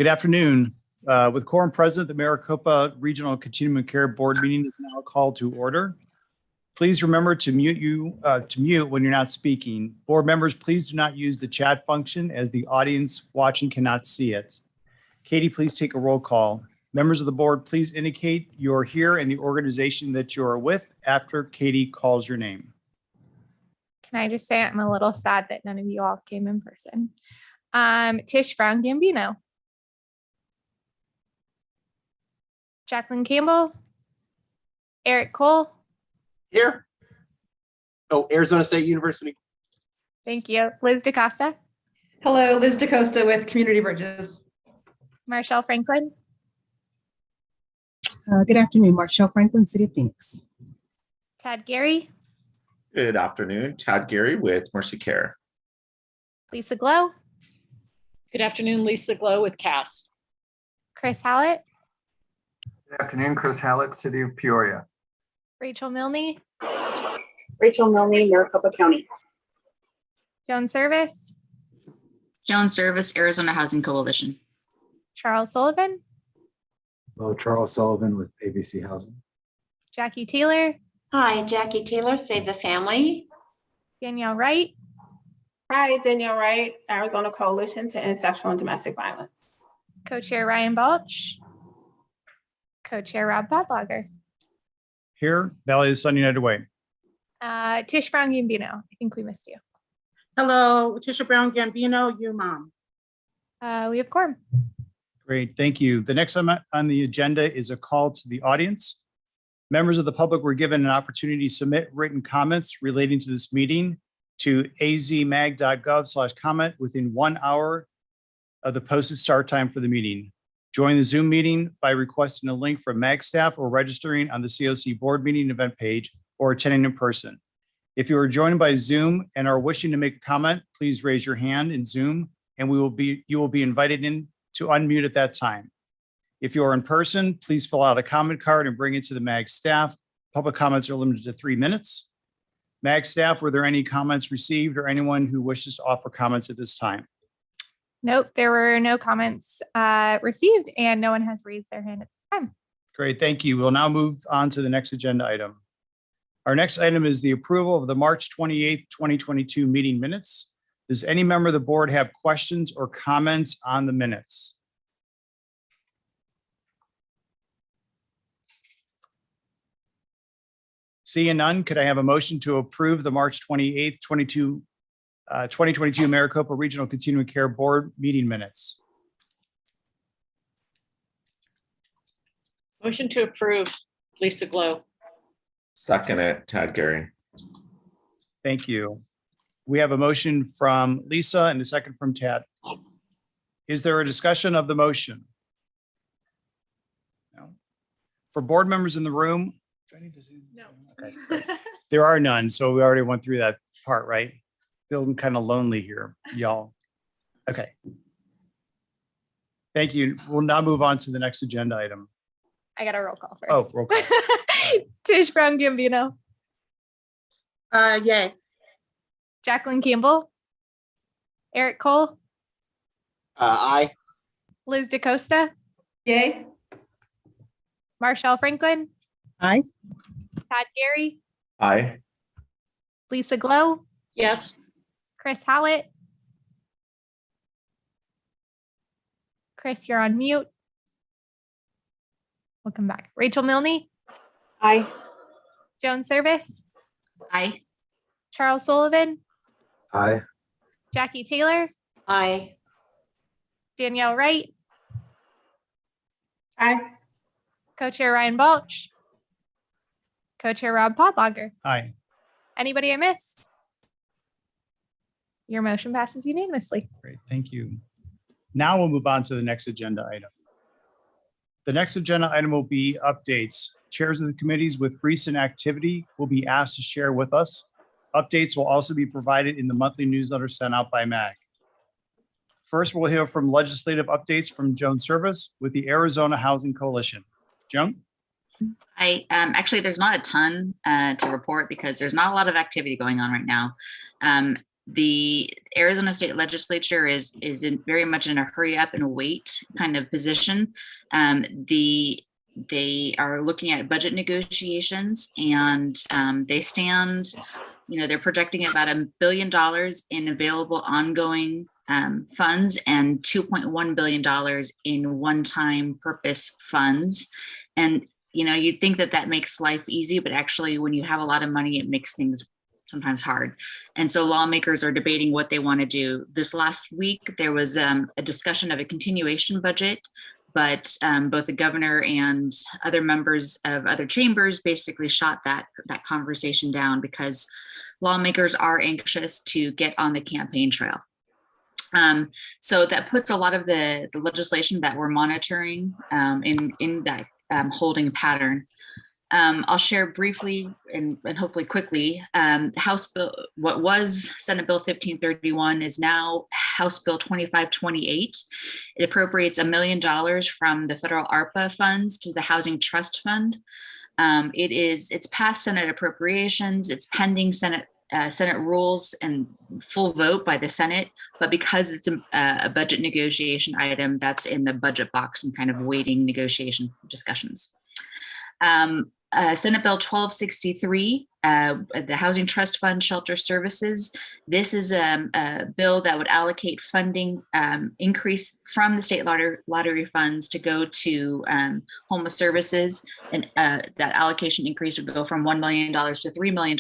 Good afternoon. With quorum present, the Maricopa Regional Continuum Care Board meeting is now called to order. Please remember to mute when you're not speaking. Board members, please do not use the chat function as the audience watching cannot see it. Katie, please take a roll call. Members of the board, please indicate you're here and the organization that you're with after Katie calls your name. Can I just say I'm a little sad that none of you all came in person. Tish Brown Gambino. Jacqueline Campbell. Eric Cole. Here. Oh, Arizona State University. Thank you. Liz DaCosta. Hello, Liz DaCosta with Community Bridges. Marshall Franklin. Good afternoon, Marshall Franklin, City of Phoenix. Tad Gary. Good afternoon, Tad Gary with Mercy Care. Lisa Glow. Good afternoon, Lisa Glow with Cass. Chris Hallett. Good afternoon, Chris Hallett, City of Peoria. Rachel Milne. Rachel Milne, Maricopa County. Joan Service. Joan Service, Arizona Housing Coalition. Charles Sullivan. Hello, Charles Sullivan with ABC Housing. Jackie Taylor. Hi, Jackie Taylor, Save the Family. Danielle Wright. Hi, Danielle Wright, Arizona Coalition to End Sexual and Domestic Violence. Co-Chair Ryan Balch. Co-Chair Rob Podlager. Here, Valley of the Sun United Way. Tish Brown Gambino. I think we missed you. Hello, Tisha Brown Gambino, your mom. We have quorum. Great, thank you. The next item on the agenda is a call to the audience. Members of the public were given an opportunity to submit written comments relating to this meeting to azmag.gov/comment within 1 hour of the posted start time for the meeting. Join the Zoom meeting by requesting a link from MAG staff or registering on the COC board meeting event page or attending in person. If you are joined by Zoom and are wishing to make a comment, please raise your hand in Zoom and you will be invited in to unmute at that time. If you are in person, please fill out a comment card and bring it to the MAG staff. Public comments are limited to 3 minutes. MAG staff, were there any comments received or anyone who wishes to offer comments at this time? Nope, there were no comments received and no one has raised their hand at the time. Great, thank you. We'll now move on to the next agenda item. Our next item is the approval of the March 28th, 2022 meeting minutes. Does any member of the board have questions or comments on the minutes? Seeing none, could I have a motion to approve the March 28th, 2022 Maricopa Regional Continuing Care Board meeting minutes? Motion to approve, Lisa Glow. Second it, Tad Gary. Thank you. We have a motion from Lisa and a second from Tad. Is there a discussion of the motion? No. For board members in the room? Do I need to zoom? No. Okay, great. There are none, so we already went through that part, right? Feeling kind of lonely here, y'all. Okay. Thank you. We'll now move on to the next agenda item. I got a roll call first. Oh, roll call. Tish Brown Gambino. Yay. Jacqueline Campbell. Eric Cole. Aye. Liz DaCosta. Yay. Marshall Franklin. Aye. Tad Gary. Aye. Lisa Glow. Yes. Chris Hallett. Chris, you're on mute. Welcome back. Rachel Milne. Aye. Joan Service. Aye. Charles Sullivan. Aye. Jackie Taylor. Aye. Danielle Wright. Aye. Co-Chair Ryan Balch. Co-Chair Rob Podlager. Aye. Anybody I missed? Your motion passes unanimously. Great, thank you. Now we'll move on to the next agenda item. The next agenda item will be updates. Chairs of the committees with recent activity will be asked to share with us. Updates will also be provided in the monthly newsletter sent out by MAG. First, we'll hear from legislative updates from Joan Service with the Arizona Housing Coalition. Joan? Actually, there's not a ton to report because there's not a lot of activity going on right now. The Arizona State Legislature is very much in a hurry up and wait kind of position. They are looking at budget negotiations, and they stand, they're projecting about $1 billion in available ongoing funds and $2.1 billion in one-time purpose funds. And, you'd think that makes life easy, but actually when you have a lot of money, it makes things sometimes hard. And so lawmakers are debating what they want to do. This last week, there was a discussion of a continuation budget, but both the governor and other members of other chambers basically shot that conversation down because lawmakers are anxious to get on the campaign trail. So that puts a lot of the legislation that we're monitoring in that holding pattern. I'll share briefly and hopefully quickly. House Bill, what was Senate Bill 1531 is now House Bill 2528. It appropriates $1 million from the federal ARPA funds to the Housing Trust Fund. It's past Senate appropriations. It's pending Senate rules and full vote by the Senate, but because it's a budget negotiation item, that's in the budget box and kind of waiting negotiation discussions. Senate Bill 1263, the Housing Trust Fund Shelter Services. This is a bill that would allocate funding increase from the state lottery funds to go to homeless services. And that allocation increase would go from $1 million to $3 million.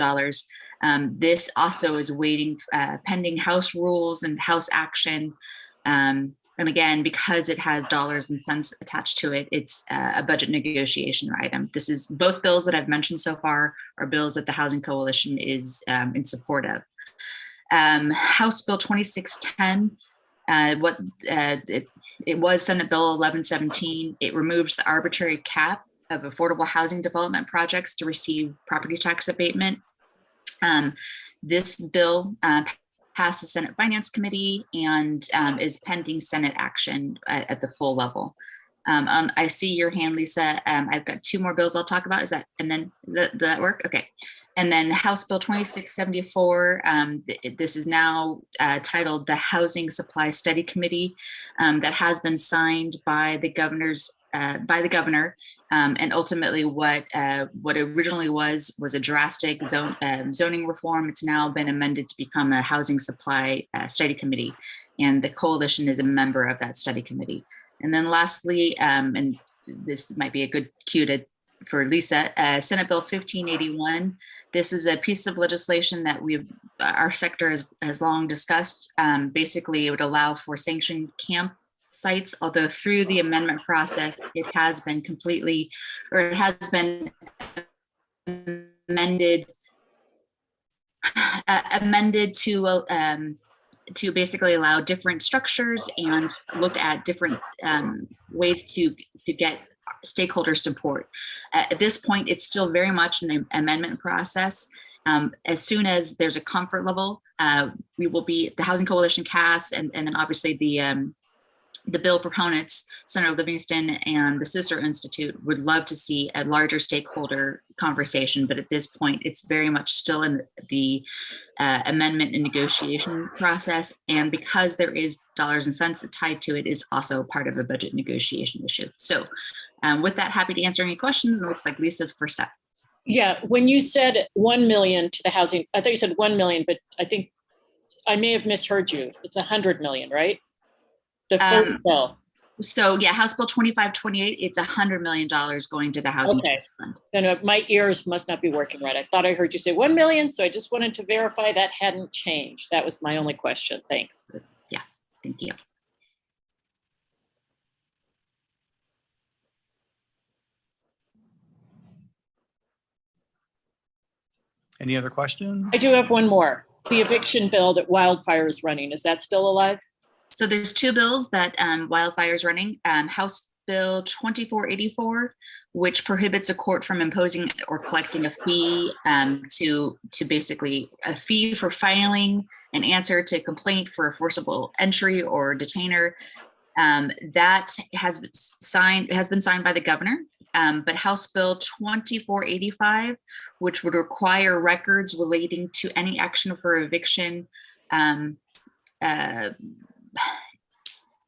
This also is waiting pending House rules and House action. And again, because it has dollars and cents attached to it, it's a budget negotiation item. This is both bills that I've mentioned so far are bills that the Housing Coalition is in support of. House Bill 2610, it was Senate Bill 1117. It removes the arbitrary cap of affordable housing development projects to receive property tax abatement. This bill passed the Senate Finance Committee and is pending Senate action at the full level. I see your hand, Lisa. I've got two more bills I'll talk about. Is that, and then does that work? Okay. And then House Bill 2674. This is now titled the Housing Supply Study Committee that has been signed by the governor. And ultimately what originally was a drastic zoning reform. It's now been amended to become a housing supply study committee. And the coalition is a member of that study committee. And then lastly, and this might be a good cue for Lisa, Senate Bill 1581. This is a piece of legislation that our sector has long discussed. Basically, it would allow for sanctioned camp sites, although through the amendment process, it has been amended to basically allow different structures and look at different ways to get stakeholder support. At this point, it's still very much in the amendment process. As soon as there's a comfort level, we will be the Housing Coalition CAS and then obviously the bill proponents, Senator Livingston and the Sister Institute, would love to see a larger stakeholder conversation. But at this point, it's very much still in the amendment and negotiation process. And because there is dollars and cents tied to it, is also part of a budget negotiation issue. So with that, happy to answer any questions. And it looks like Lisa's first up. Yeah, when you said 1 million to the housing, I thought you said 1 million, but I think I may have misheard you. It's 100 million, right? The first bill. So yeah, House Bill 2528, it's $100 million going to the Housing Trust Fund. No, my ears must not be working right. I thought I heard you say 1 million. So I just wanted to verify that hadn't changed. That was my only question. Thanks. Yeah, thank you. Any other questions? I do have one more. The eviction bill that Wildfire is running, is that still alive? So there's two bills that Wildfire is running. House Bill 2484, which prohibits a court from imposing or collecting a fee to basically a fee for filing an answer to complaint for a forcible entry or detainer. That has been signed by the governor. But House Bill 2485, which would require records relating to any action for eviction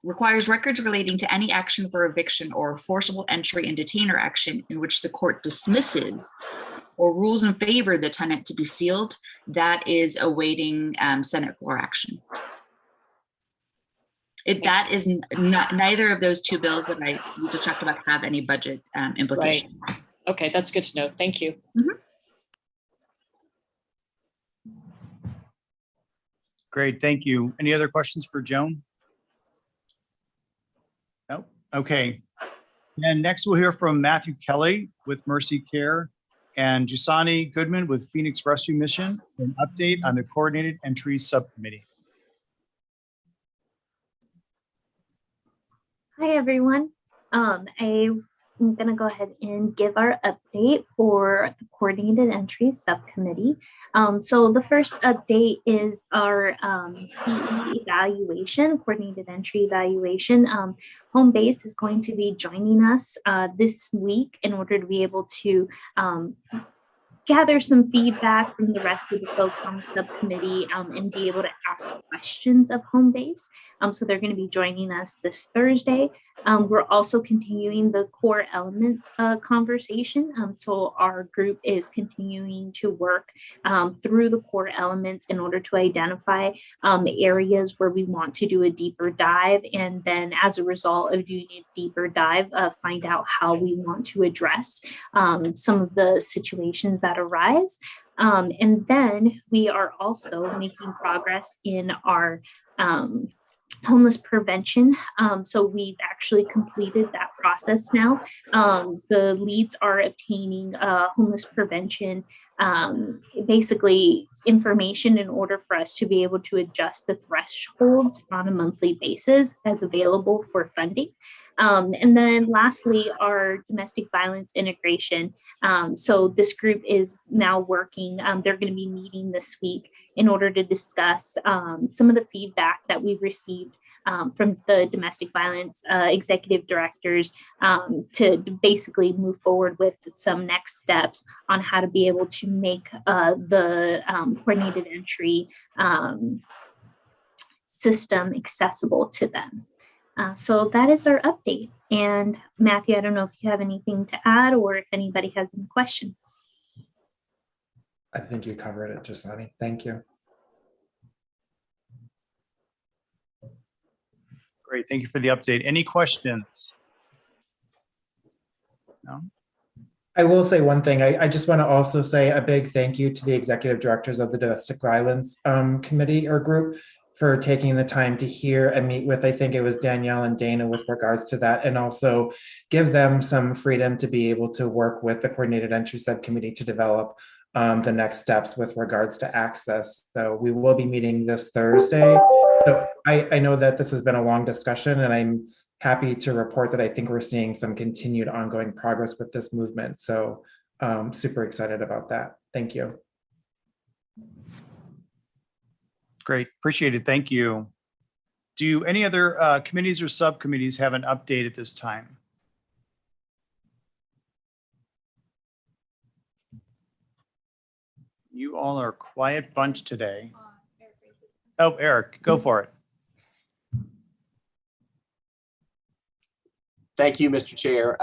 requires records relating to any action for eviction or forcible entry and detainer action in which the court dismisses or rules in favor of the tenant to be sealed. That is awaiting Senate floor action. That is not, neither of those two bills that we just talked about have any budget implications. Right. Okay, that's good to know. Thank you. Great, thank you. Any other questions for Joan? No? Okay. And next we'll hear from Matthew Kelly with Mercy Care and Jusani Goodman with Phoenix Rescue Mission for an update on the Coordinated Entry Subcommittee. Hi, everyone. I'm going to go ahead and give our update for the Coordinated Entry Subcommittee. So the first update is our CE evaluation, Coordinated Entry Evaluation. Home Base is going to be joining us this week in order to be able to gather some feedback from the rest of the folks on the subcommittee and be able to ask questions of Home Base. So they're going to be joining us this Thursday. We're also continuing the core elements conversation. So our group is continuing to work through the core elements in order to identify areas where we want to do a deeper dive. And then as a result of doing a deeper dive, find out how we want to address some of the situations that arise. And then we are also making progress in our homeless prevention. So we've actually completed that process now. The leads are obtaining homeless prevention, basically information in order for us to be able to adjust the thresholds on a monthly basis as available for funding. And then lastly, our domestic violence integration. So this group is now working. They're going to be meeting this week in order to discuss some of the feedback that we've received from the domestic violence executive directors to basically move forward with some next steps on how to be able to make the coordinated entry system accessible to them. So that is our update. And Matthew, I don't know if you have anything to add or if anybody has any questions. I think you covered it, Jusani. Thank you. Great, thank you for the update. Any questions? No? I will say one thing. I just want to also say a big thank you to the executive directors of the Domestic Violence Committee or group for taking the time to hear and meet with, I think it was Danielle and Dana with regards to that, and also give them some freedom to be able to work with the Coordinated Entry Subcommittee to develop the next steps with regards to access. So we will be meeting this Thursday. So I know that this has been a long discussion, and I'm happy to report that I think we're seeing some continued ongoing progress with this movement. So super excited about that. Thank you. Great, appreciate it. Thank you. Do any other committees or subcommittees have an update at this time? You all are a quiet bunch today. Oh, Eric, go for it. Thank you, Mr. Chair.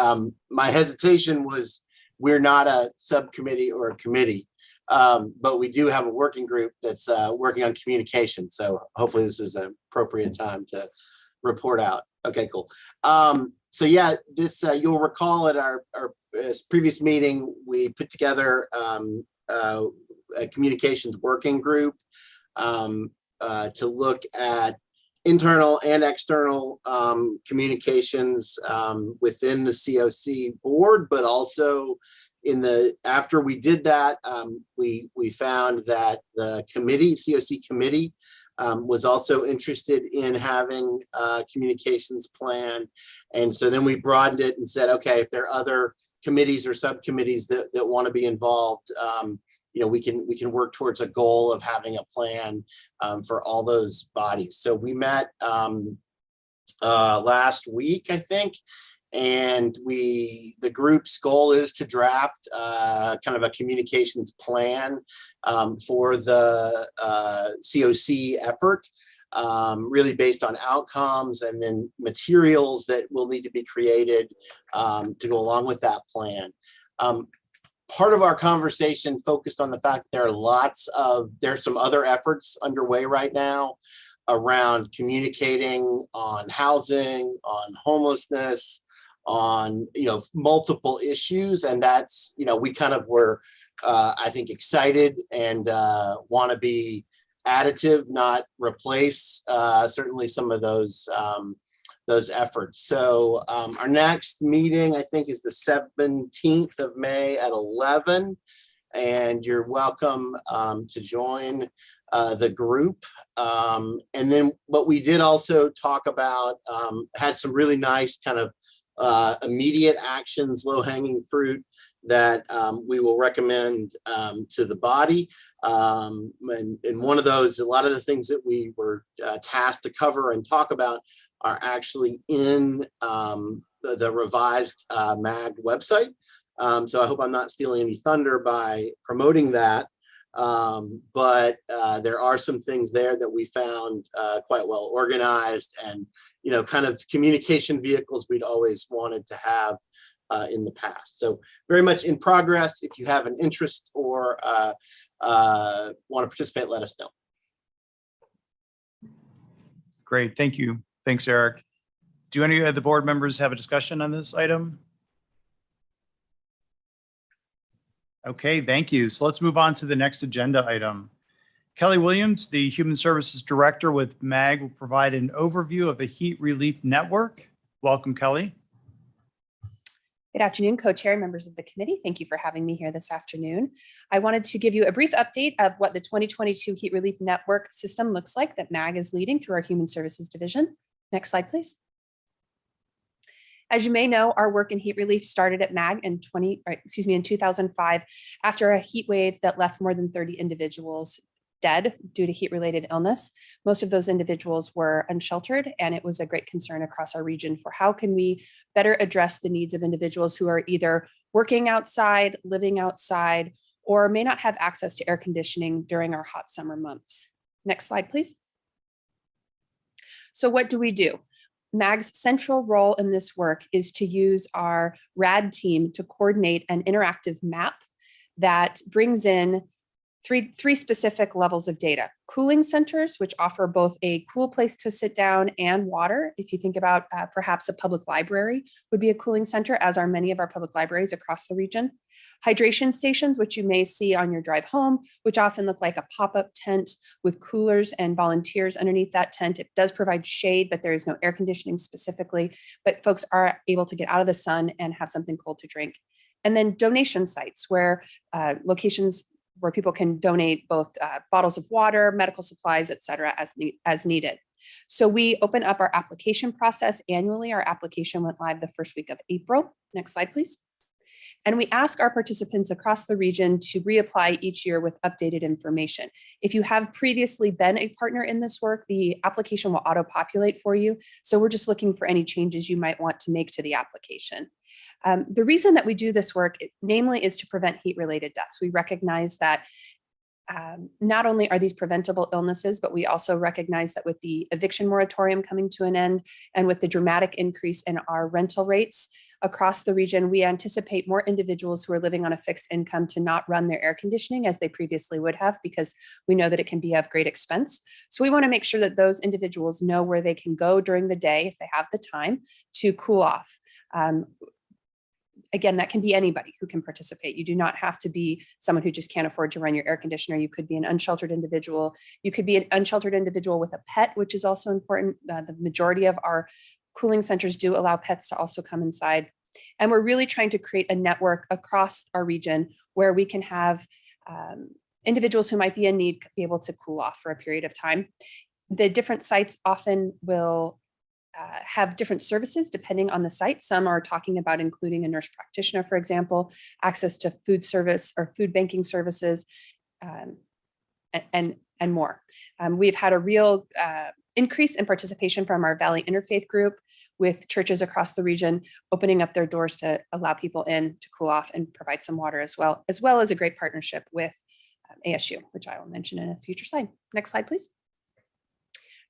My hesitation was we're not a subcommittee or a committee, but we do have a working group that's working on communication. So hopefully this is an appropriate time to report out. Okay, cool. So yeah, this you'll recall at our previous meeting, we put together a communications working group to look at internal and external communications within the COC board, but also after we did that, we found that the committee, COC committee, was also interested in having a communications plan. And so then we broadened it and said, okay, if there are other committees or subcommittees that want to be involved, you know, we can work towards a goal of having a plan for all those bodies. So we met last week, I think, And the group's goal is to draft kind of a communications plan for the COC effort, really based on outcomes and then materials that will need to be created to go along with that plan. Part of our conversation focused on the fact that there's some other efforts underway right now around communicating on housing, on homelessness, on multiple issues, and that's we kind of were I think excited and want to be additive, not replace certainly some of those efforts. So our next meeting I think is the 17th of May at 11, and you're welcome to join the group. And then what we did also talk about, had some really nice kind of immediate actions, low-hanging fruit that we will recommend to the body. And one of those, a lot of the things that we were tasked to cover and talk about are actually in the revised MAG website. So I hope I'm not stealing any thunder by promoting that. But there are some things there that we found quite well organized and, kind of communication vehicles we'd always wanted to have in the past. So very much in progress. If you have an interest or want to participate, let us know. Great, thank you. Thanks, Eric. Do any of the board members have a discussion on this item? Okay, thank you. So let's move on to the next agenda item. Kelly Williams, the Human Services Director with MAG, will provide an overview of the Heat Relief Network. Welcome, Kelly. Good afternoon, co-chair and members of the committee. Thank you for having me here this afternoon. I wanted to give you a brief update of what the 2022 Heat Relief Network system looks like that MAG is leading through our Human Services Division. Next slide, please. As you may know, our work in heat relief started at MAG in 2005 after a heat wave that left more than 30 individuals dead due to heat-related illness. Most of those individuals were unsheltered, and it was a great concern across our region for how can we better address the needs of individuals who are either working outside, living outside, or may not have access to air conditioning during our hot summer months. Next slide, please. So what do we do? MAG's central role in this work is to use our RAD team to coordinate an interactive map that brings in three specific levels of data. Cooling centers, which offer both a cool place to sit down and water. If you think about perhaps a public library would be a cooling center, as are many of our public libraries across the region. Hydration stations, which you may see on your drive home, which often look like a pop-up tent with coolers and volunteers underneath that tent. It does provide shade, but there is no air conditioning specifically, but folks are able to get out of the sun and have something cold to drink. And then donation sites, where locations where people can donate both bottles of water, medical supplies, et cetera, as needed. So we open up our application process annually. Our application went live the first week of April. Next slide, please. And we ask our participants across the region to reapply each year with updated information. If you have previously been a partner in this work, the application will auto-populate for you. So we're just looking for any changes you might want to make to the application. The reason that we do this work, namely, is to prevent heat-related deaths. We recognize that not only are these preventable illnesses, but we also recognize that with the eviction moratorium coming to an end and with the dramatic increase in our rental rates across the region, we anticipate more individuals who are living on a fixed income to not run their air conditioning as they previously would have, because we know that it can be of great expense. So we want to make sure that those individuals know where they can go during the day, if they have the time, to cool off. Again, that can be anybody who can participate. You do not have to be someone who just can't afford to run your air conditioner. You could be an unsheltered individual. You could be an unsheltered individual with a pet, which is also important. The majority of our cooling centers do allow pets to also come inside. And we're really trying to create a network across our region where we can have individuals who might be in need be able to cool off for a period of time. The different sites often will have different services depending on the site. Some are talking about including a nurse practitioner, for example, access to food service or food banking services, and more. We've had a real increase in participation from our Valley Interfaith group. with churches across the region, opening up their doors to allow people in to cool off and provide some water as well as a great partnership with ASU, which I will mention in a future slide. Next slide, please.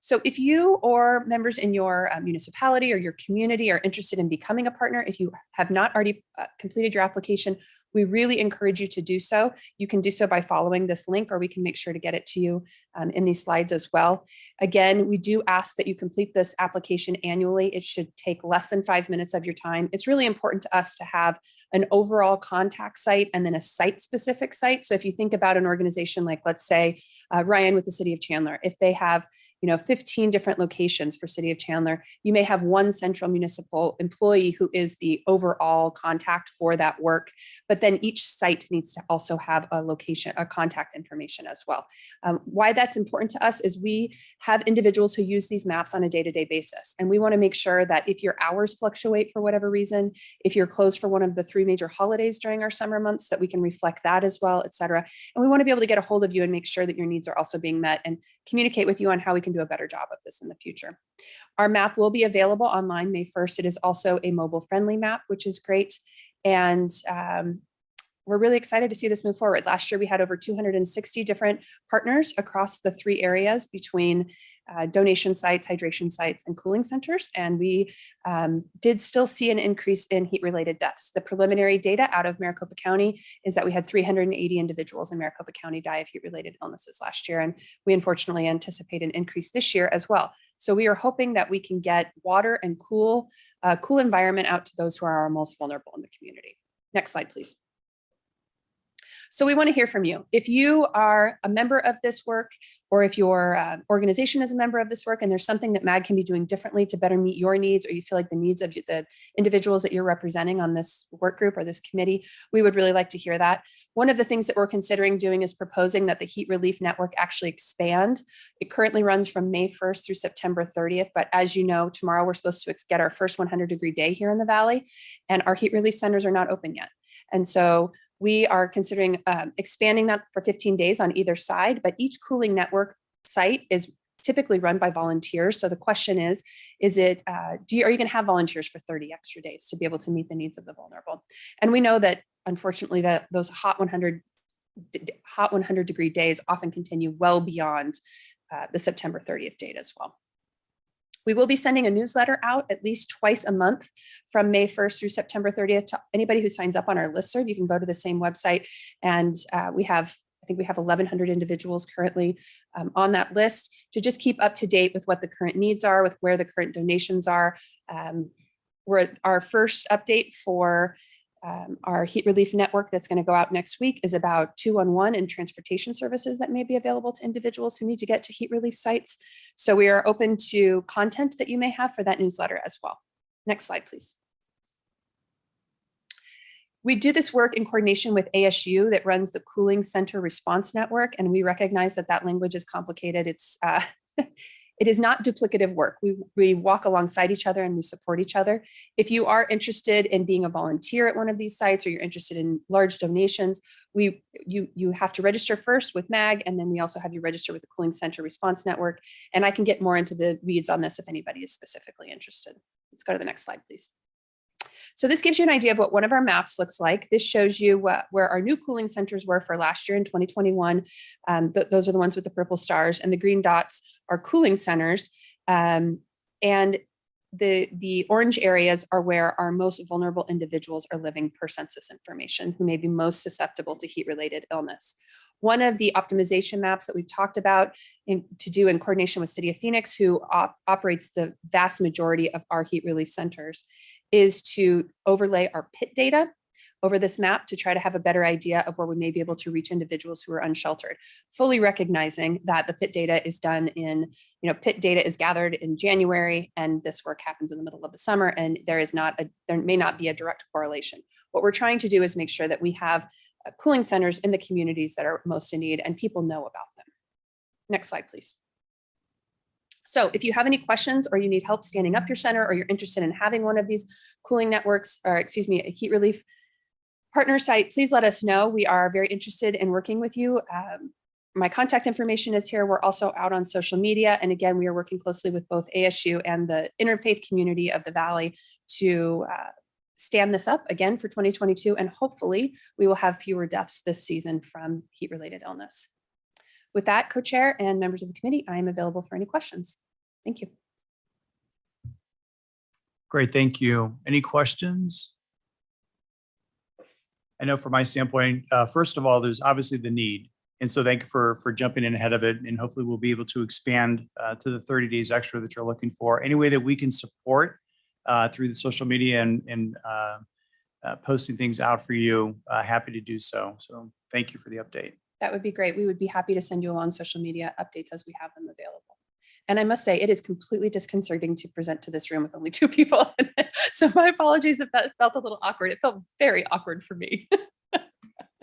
So if you or members in your municipality or your community are interested in becoming a partner, if you have not already completed your application, we really encourage you to do so. You can do so by following this link, or we can make sure to get it to you in these slides as well. Again, we do ask that you complete this application annually. It should take less than 5 minutes of your time. It's really important to us to have an overall contact site and then a site-specific site. So if you think about an organization like, let's say, Ryan with the City of Chandler, if they have 15 different locations for City of Chandler, you may have one central municipal employee who is the overall contact for that work, but then each site needs to also have a location, a contact information as well. Why that's important to us is we have individuals who use these maps on a day-to-day basis, and we want to make sure that if your hours fluctuate for whatever reason, if you're closed for one of the 3 major holidays during our summer months, that we can reflect that as well, et cetera. And we want to be able to get a hold of you and make sure that your needs are also being met and communicate with you on how we can do a better job of this in the future. Our map will be available online May 1st. It is also a mobile friendly map, which is great. And we're really excited to see this move forward. Last year, we had over 260 different partners across the 3 areas between donation sites, hydration sites, and cooling centers. And we did still see an increase in heat-related deaths. The preliminary data out of Maricopa County is that we had 380 individuals in Maricopa County die of heat-related illnesses last year. And we unfortunately anticipate an increase this year as well. So we are hoping that we can get water and cool environment out to those who are our most vulnerable in the community. Next slide, please. So we want to hear from you. If you are a member of this work, or if your organization is a member of this work and there's something that MAG can be doing differently to better meet your needs, or you feel like the needs of the individuals that you're representing on this work group or this committee, we would really like to hear that. One of the things that we're considering doing is proposing that the heat relief network actually expand. It currently runs from May 1st through September 30th, but as you know, tomorrow we're supposed to get our first 100-degree day here in the Valley, and our heat relief centers are not open yet. And so we are considering expanding that for 15 days on either side, but each cooling network site is typically run by volunteers. So the question is it, are you going to have volunteers for 30 extra days to be able to meet the needs of the vulnerable? And we know that, unfortunately, that those hot 100-degree days often continue well beyond the September 30th date as well. We will be sending a newsletter out at least twice a month from May 1st through September 30th to anybody who signs up on our listserv. You can go to the same website, and I think we have 1,100 individuals currently on that list to just keep up to date with what the current needs are, with where the current donations are. Our first update for our heat relief network that's going to go out next week is about 211 and transportation services that may be available to individuals who need to get to heat relief sites. So we are open to content that you may have for that newsletter as well. Next slide, please. We do this work in coordination with ASU that runs the Cooling Center Response Network, and we recognize that that language is complicated. It is not duplicative work. We walk alongside each other and we support each other. If you are interested in being a volunteer at one of these sites, or you're interested in large donations, you have to register first with MAG, and then we also have you register with the Cooling Center Response Network. And I can get more into the weeds on this if anybody is specifically interested. Let's go to the next slide, please. So this gives you an idea of what one of our maps looks like. This shows you where our new cooling centers were for last year in 2021. Those are the ones with the purple stars, and the green dots are cooling centers. And the orange areas are where our most vulnerable individuals are living per census information, who may be most susceptible to heat-related illness. One of the optimization maps that we've talked about to do in coordination with City of Phoenix, who operates the vast majority of our heat relief centers, is to overlay our PIT data over this map to try to have a better idea of where we may be able to reach individuals who are unsheltered, fully recognizing that the PIT data is done in, PIT data is gathered in January, and this work happens in the middle of the summer, and there may not be a direct correlation. What we're trying to do is make sure that we have cooling centers in the communities that are most in need and people know about them. Next slide, please. So if you have any questions, or you need help standing up your center, or you're interested in having one of these cooling networks, or a heat relief partner site, please let us know. We are very interested in working with you. my contact information is here. We're also out on social media. And again, we are working closely with both ASU and the interfaith community of the Valley to stand this up again for 2022. And hopefully we will have fewer deaths this season from heat-related illness. With that, co-chair and members of the committee, I am available for any questions. Thank you. Great, thank you. Any questions? I know from my standpoint, first of all, there's obviously the need. And so thank you for jumping in ahead of it. And hopefully we'll be able to expand to the 30 days extra that you're looking for. Any way that we can support through the social media and posting things out for you, happy to do so. So thank you for the update. That would be great. We would be happy to send you along social media updates as we have them available. And I must say, it is completely disconcerting to present to this room with only 2 people. So my apologies if that felt a little awkward. It felt very awkward for me.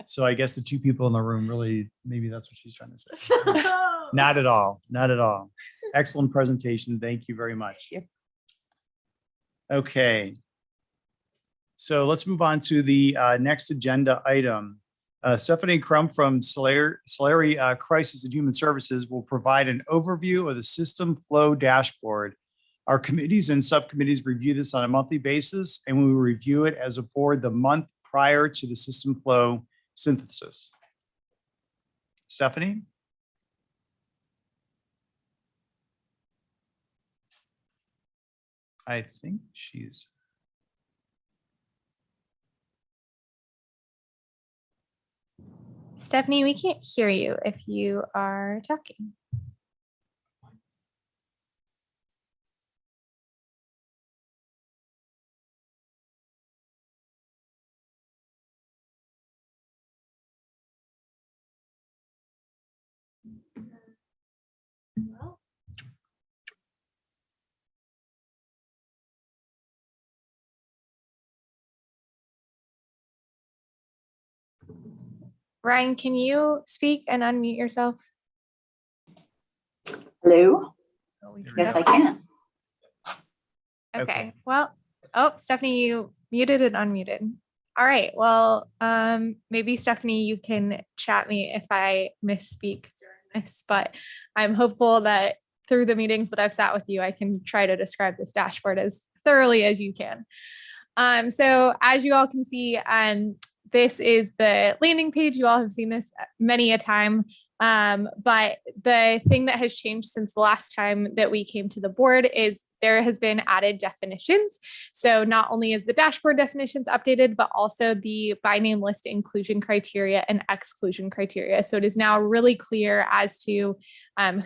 So I guess the 2 people in the room really, maybe that's what she's trying to say. Not at all. Not at all. Excellent presentation. Thank you very much. Thank you. Okay. So let's move on to the next agenda item. Stephanie Crump from Solari Crisis and Human Services will provide an overview of the system flow dashboard. Our committees and subcommittees review this on a monthly basis, and we will review it as a board the month prior to the system flow synthesis. Stephanie? I think she's. Stephanie, we can't hear you if you are talking. Ryan, can you speak and unmute yourself? Hello? Yes, I can. Okay, well, oh, Stephanie, you muted and unmuted. All right, well, maybe Stephanie, you can chat me if I misspeak during this, but I'm hopeful that through the meetings that I've sat with you, I can try to describe this dashboard as thoroughly as you can. So as you all can see, this is the landing page. You all have seen this many a time, but the thing that has changed since the last time that we came to the board is there has been added definitions. So not only is the dashboard definitions updated, but also the by name list inclusion criteria and exclusion criteria. So it is now really clear as to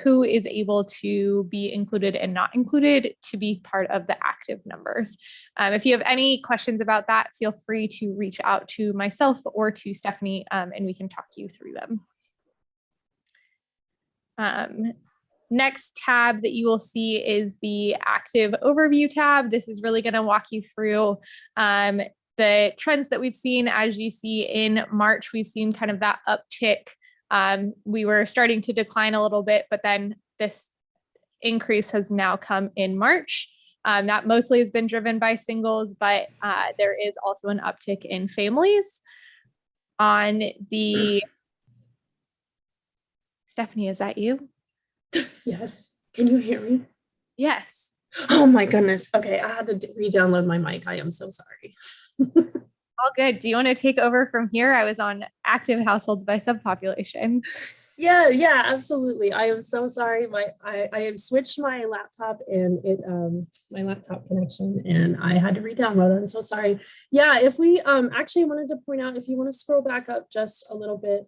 who is able to be included and not included to be part of the active numbers. If you have any questions about that, feel free to reach out to myself or to Stephanie, and we can talk you through them. Next tab that you will see is the active overview tab. This is really going to walk you through the trends that we've seen. As you see in March, we've seen kind of that uptick. We were starting to decline a little bit, but then this increase has now come in March. That mostly has been driven by singles, but there is also an uptick in families. On the, Stephanie, is that you? Yes. Can you hear me? Yes. Oh my goodness. Okay. I had to re-download my mic. I am so sorry. All good. Do you want to take over from here? I was on active households by subpopulation. Yeah, absolutely. I am so sorry. I have switched my laptop and my laptop connection, and I had to re-download. I'm so sorry. Yeah, if we actually wanted to point out, if you want to scroll back up just a little bit,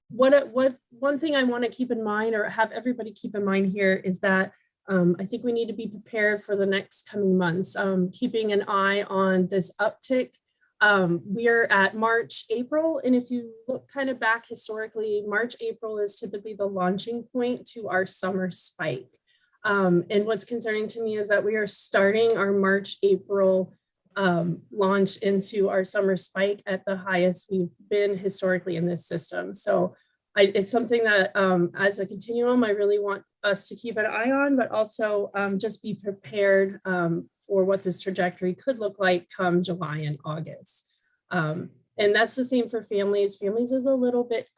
one thing I want to keep in mind, or have everybody keep in mind here, is that I think we need to be prepared for the next coming months, keeping an eye on this uptick. We're at March, April, and if you look kind of back historically, March, April is typically the launching point to our summer spike. And what's concerning to me is that we are starting our March, April launch into our summer spike at the highest we've been historically in this system. So it's something that as a continuum, I really want us to keep an eye on, but also just be prepared for what this trajectory could look like come July and August. And that's the same for families. Families is a little bit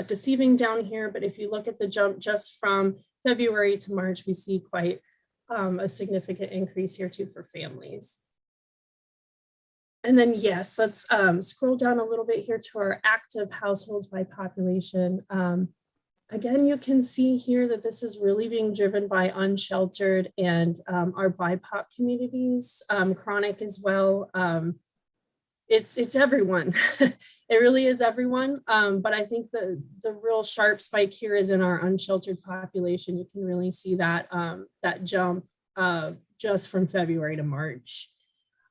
deceiving down here, but if you look at the jump just from February to March, we see quite a significant increase here too for families. And then, yes, let's scroll down a little bit here to our active households by population. Again, you can see here that this is really being driven by unsheltered and our BIPOC communities, chronic as well. It's everyone. It really is everyone. But I think the real sharp spike here is in our unsheltered population. You can really see that that jump just from February to March.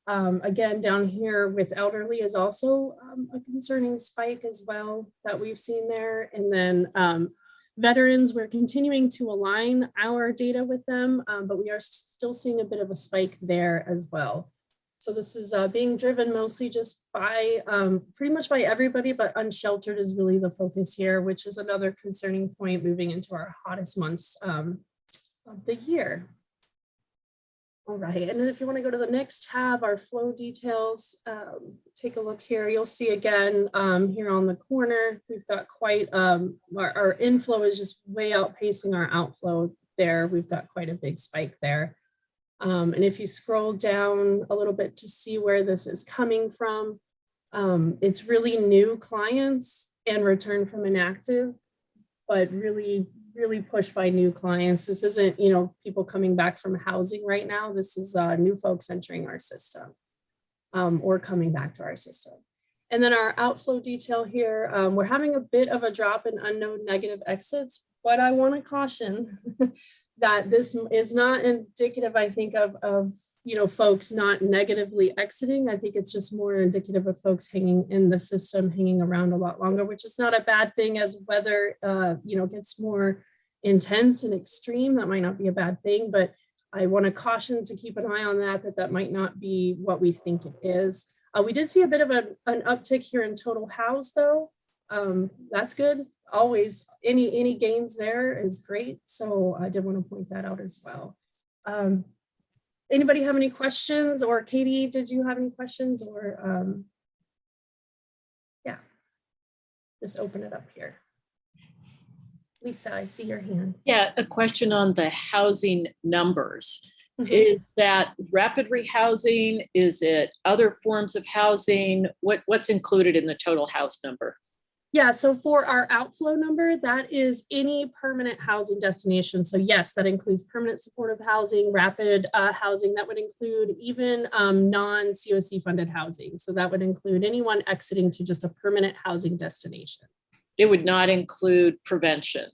Again, down here with elderly is also a concerning spike as well that we've seen there. And then veterans, we're continuing to align our data with them, but we are still seeing a bit of a spike there as well. So this is being driven mostly just by pretty much by everybody, but unsheltered is really the focus here, which is another concerning point moving into our hottest months of the year. All right, and then if you want to go to the next tab, our flow details, take a look here. You'll see again here on the corner, we've got quite, our inflow is just way outpacing our outflow there. We've got quite a big spike there. And if you scroll down a little bit to see where this is coming from, it's really new clients and return from inactive, but really pushed by new clients. This isn't, people coming back from housing right now. This is new folks entering our system or coming back to our system. And then our outflow detail here, we're having a bit of a drop in unknown negative exits, but I want to caution that this is not indicative, I think, of folks not negatively exiting. I think it's just more indicative of folks hanging in the system, hanging around a lot longer, which is not a bad thing. As weather, gets more intense and extreme, that might not be a bad thing, but I want to caution to keep an eye on that might not be what we think it is. We did see a bit of an uptick here in total house though. That's good. Always any gains there is great. So I did want to point that out as well. Anybody have any questions, or Katie, did you have any questions, or yeah, just open it up here. Lisa, I see your hand. Yeah, a question on the housing numbers. Is that rapid rehousing? Is it other forms of housing? What's included in the total house number? Yeah, so for our outflow number, that is any permanent housing destination. So yes, that includes permanent supportive housing, rapid housing. That would include even non-COC funded housing. So that would include anyone exiting to just a permanent housing destination. It would not include prevention.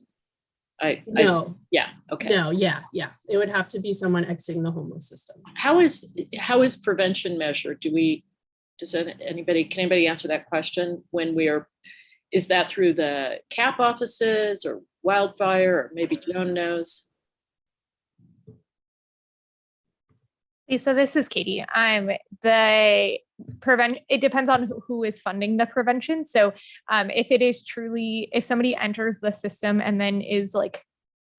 No. Yeah. Okay. No. Yeah. It would have to be someone exiting the homeless system. How is prevention measured? Can anybody answer that question? Is that through the CAP offices or wildfire, or maybe Joan knows? Lisa, this is Katie. It depends on who is funding the prevention. So if somebody enters the system and then is like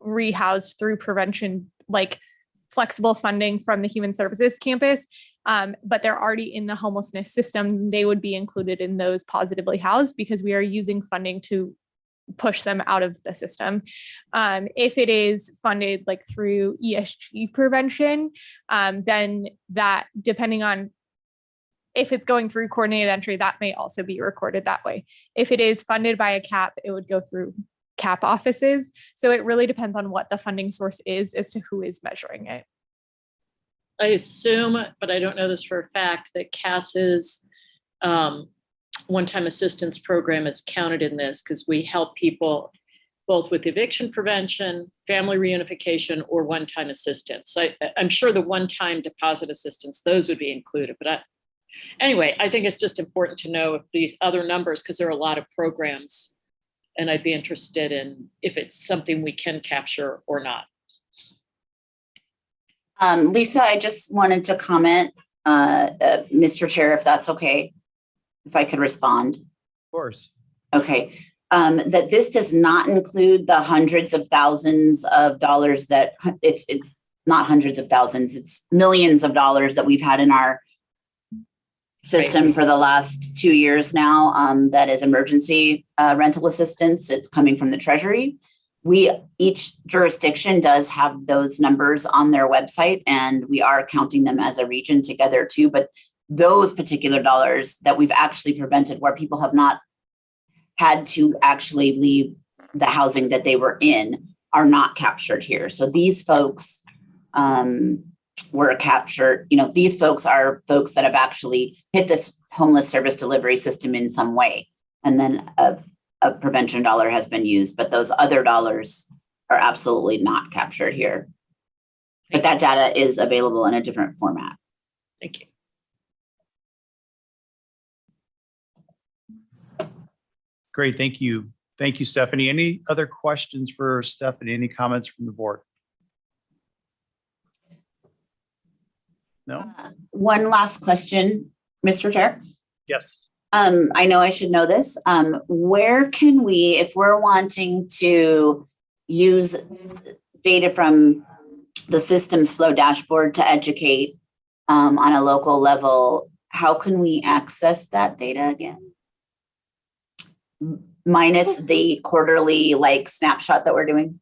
rehoused through prevention, like flexible funding from the Human Services campus, but they're already in the homelessness system, they would be included in those positively housed because we are using funding to push them out of the system. If it is funded like through ESG prevention, then that, depending on if it's going through coordinated entry, that may also be recorded that way. If it is funded by a CAP, it would go through CAP offices. So it really depends on what the funding source is as to who is measuring it. I assume, but I don't know this for a fact, that CAS's one-time assistance program is counted in this because we help people both with eviction prevention, family reunification, or one-time assistance. I'm sure the one-time deposit assistance, those would be included. But anyway, I think it's just important to know if these other numbers, because there are a lot of programs, and I'd be interested in if it's something we can capture or not. Lisa, I just wanted to comment, Mr. Chair, if that's okay, if I could respond. Of course. Okay. That this does not include the hundreds of thousands of dollars that it's not hundreds of thousands, it's millions of dollars that we've had in our system for the last 2 years now. That is emergency rental assistance. It's coming from the Treasury. Each jurisdiction does have those numbers on their website, and we are counting them as a region together too. But those particular dollars that we've actually prevented, where people have not had to actually leave the housing that they were in, are not captured here. So these folks were captured. These folks are folks that have actually hit this homeless service delivery system in some way, and then a prevention dollar has been used, but those other dollars are absolutely not captured here. But that data is available in a different format. Thank you. Great, thank you. Thank you, Stephanie. Any other questions for Stephanie? Any comments from the board? No? One last question, Mr. Chair. Yes. I know I should know this. Where can we, if we're wanting to use data from the systems flow dashboard to educate on a local level, how can we access that data again? Minus the quarterly snapshot that we're doing?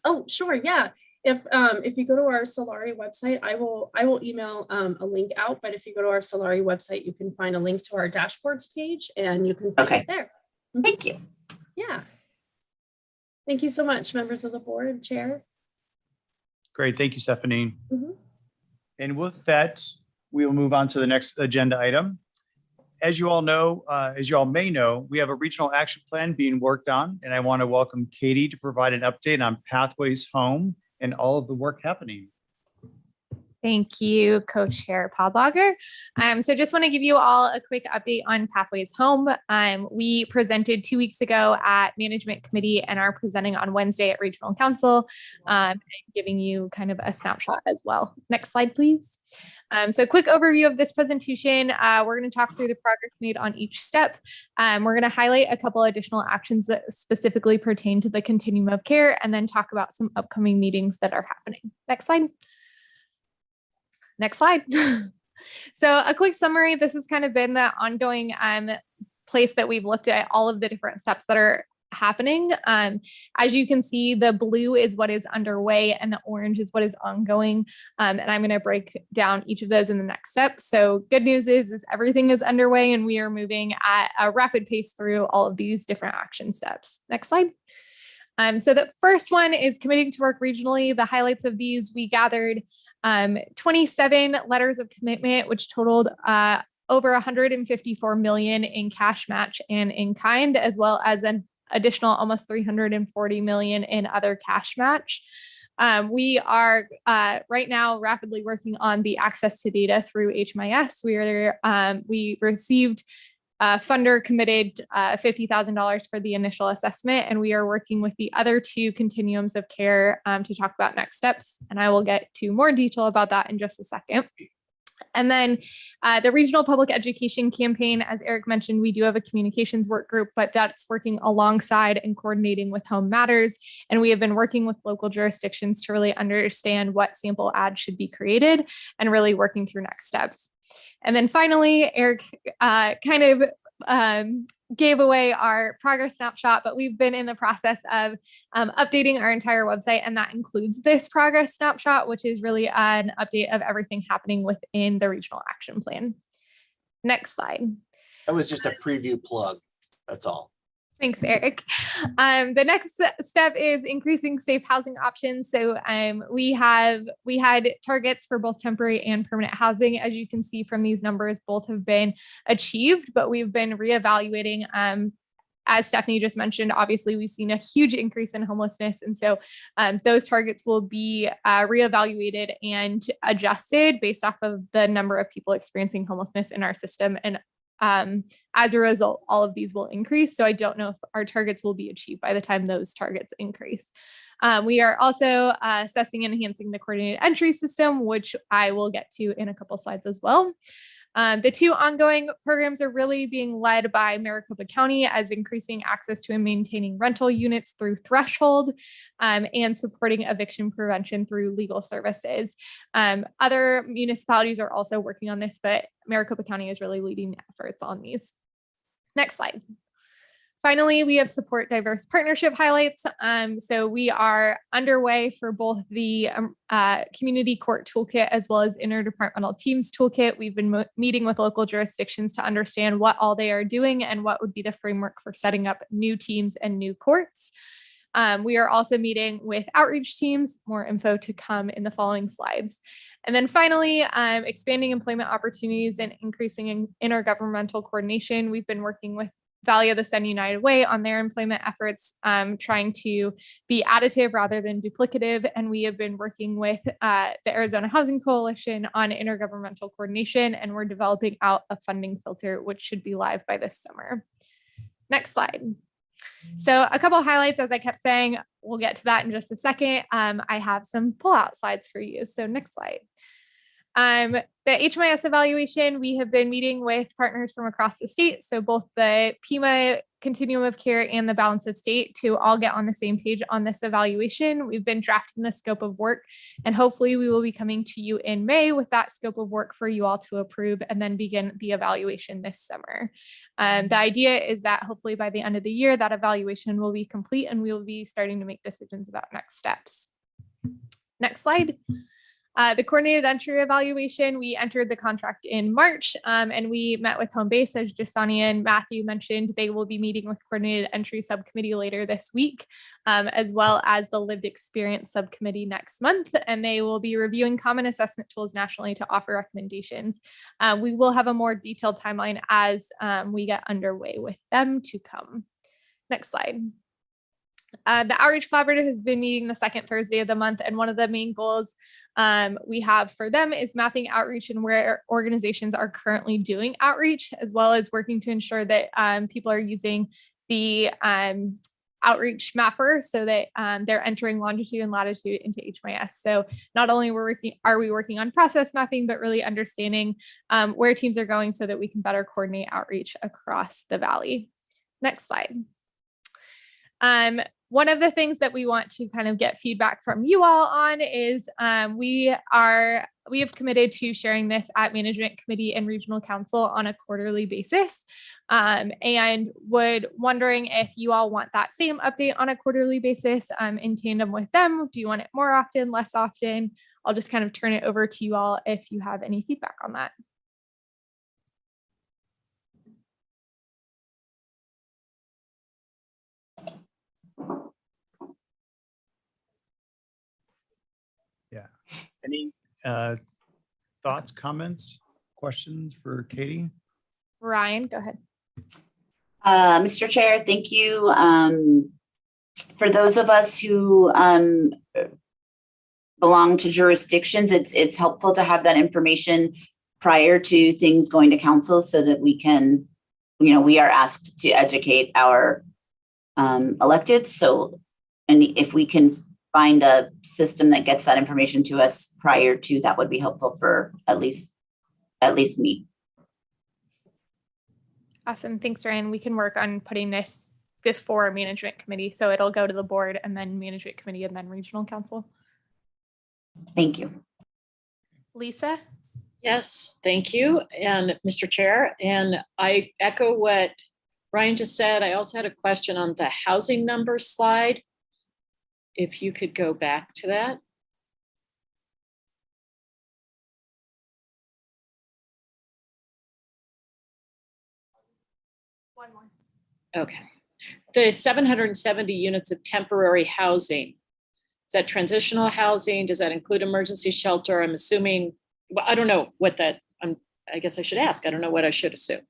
Oh, sure. Yeah. If you go to our Solari website, I will email a link out, but if you go to our Solari website, you can find a link to our dashboards page and you can find it there. Thank you. Yeah. Thank you so much, members of the board, chair. Great, thank you, Stephanie. And with that, we will move on to the next agenda item. As you all know, as you all may know, we have a regional action plan being worked on, and I want to welcome Katie to provide an update on Pathways Home and all of the work happening. Thank you, Co-Chair Podlager. So just want to give you all a quick update on Pathways Home. We presented 2 weeks ago at Management Committee and are presenting on Wednesday at Regional Council, giving you kind of a snapshot as well. Next slide, please. So quick overview of this presentation. We're going to talk through the progress made on each step. We're going to highlight a couple additional actions that specifically pertain to the continuum of care, and then talk about some upcoming meetings that are happening. Next slide. Next slide. So a quick summary. This has kind of been the ongoing place that we've looked at all of the different steps that are happening. As you can see, the blue is what is underway and the orange is what is ongoing. And I'm going to break down each of those in the next step. So good news is everything is underway and we are moving at a rapid pace through all of these different action steps. Next slide. So the first one is committing to work regionally. The highlights of these, we gathered 27 letters of commitment, which totaled over 154 million in cash match and in kind, as well as an additional almost 340 million in other cash match. We are right now rapidly working on the access to data through HMIS. We received funder committed $50,000 for the initial assessment, and we are working with the other two continuums of care to talk about next steps. And I will get to more detail about that in just a second. And then the regional public education campaign, as Eric mentioned, we do have a communications work group, but that's working alongside and coordinating with Home Matters. And we have been working with local jurisdictions to really understand what sample ads should be created and really working through next steps. And then finally, Eric kind of gave away our progress snapshot, but we've been in the process of updating our entire website, and that includes this progress snapshot, which is really an update of everything happening within the regional action plan. Next slide. That was just a preview plug. That's all. Thanks, Eric. The next step is increasing safe housing options. So we had targets for both temporary and permanent housing. As you can see from these numbers, both have been achieved, but we've been reevaluating. As Stephanie just mentioned, obviously we've seen a huge increase in homelessness. And so those targets will be reevaluated and adjusted based off of the number of people experiencing homelessness in our system. And as a result, all of these will increase. So I don't know if our targets will be achieved by the time those targets increase. We are also assessing and enhancing the coordinated entry system, which I will get to in a couple slides as well. The two ongoing programs are really being led by Maricopa County as increasing access to and maintaining rental units through threshold and supporting eviction prevention through legal services. Other municipalities are also working on this, but Maricopa County is really leading efforts on these. Next slide. Finally, we have support diverse partnership highlights. So we are underway for both the community court toolkit as well as interdepartmental teams toolkit. We've been meeting with local jurisdictions to understand what all they are doing and what would be the framework for setting up new teams and new courts. We are also meeting with outreach teams, more info to come in the following slides. And then finally, expanding employment opportunities and increasing intergovernmental coordination. We've been working with Valley of the Sun United Way on their employment efforts, trying to be additive rather than duplicative. And we have been working with the Arizona Housing Coalition on intergovernmental coordination, and we're developing out a funding filter, which should be live by this summer. Next slide. So a couple of highlights, as I kept saying, we'll get to that in just a second. I have some pullout slides for you. So next slide. The HMIS evaluation, we have been meeting with partners from across the state. So both the PIMA Continuum of Care and the Balance of State to all get on the same page on this evaluation. We've been drafting the scope of work, and hopefully we will be coming to you in May with that scope of work for you all to approve and then begin the evaluation this summer. The idea is that hopefully by the end of the year, that evaluation will be complete and we will be starting to make decisions about next steps. Next slide. The coordinated entry evaluation, we entered the contract in March and we met with home base, as Jasania and Matthew mentioned. They will be meeting with coordinated entry subcommittee later this week, as well as the lived experience subcommittee next month. And they will be reviewing common assessment tools nationally to offer recommendations. We will have a more detailed timeline as we get underway with them to come. Next slide. The Outreach Collaborative has been meeting the second Thursday of the month, and one of the main goals we have for them is mapping outreach and where organizations are currently doing outreach, as well as working to ensure that people are using the outreach mapper so that they're entering longitude and latitude into HMIS. So not only are we working on process mapping, but really understanding where teams are going so that we can better coordinate outreach across the Valley. Next slide. One of the things that we want to kind of get feedback from you all on is we have committed to sharing this at management committee and regional council on a quarterly basis, and wondering if you all want that same update on a quarterly basis in tandem with them. Do you want it more often, less often? I'll just kind of turn it over to you all if you have any feedback on that. Yeah. Any thoughts, comments, questions for Katie? Ryan, go ahead. Mr. Chair, thank you. For those of us who belong to jurisdictions, it's helpful to have that information prior to things going to council so that we can, we are asked to educate our electeds. So, and if we can find a system that gets that information to us prior to, that would be helpful for at least me. Awesome. Thanks, Ryan. We can work on putting this before management committee. So it'll go to the board and then management committee and then regional council. Thank you. Lisa? Yes, thank you. And Mr. Chair, and I echo what Ryan just said. I also had a question on the housing number slide. If you could go back to that. One more. Okay. The 770 units of temporary housing, is that transitional housing? Does that include emergency shelter? I'm assuming, well, I don't know what that, I guess I should ask. I don't know what I should assume.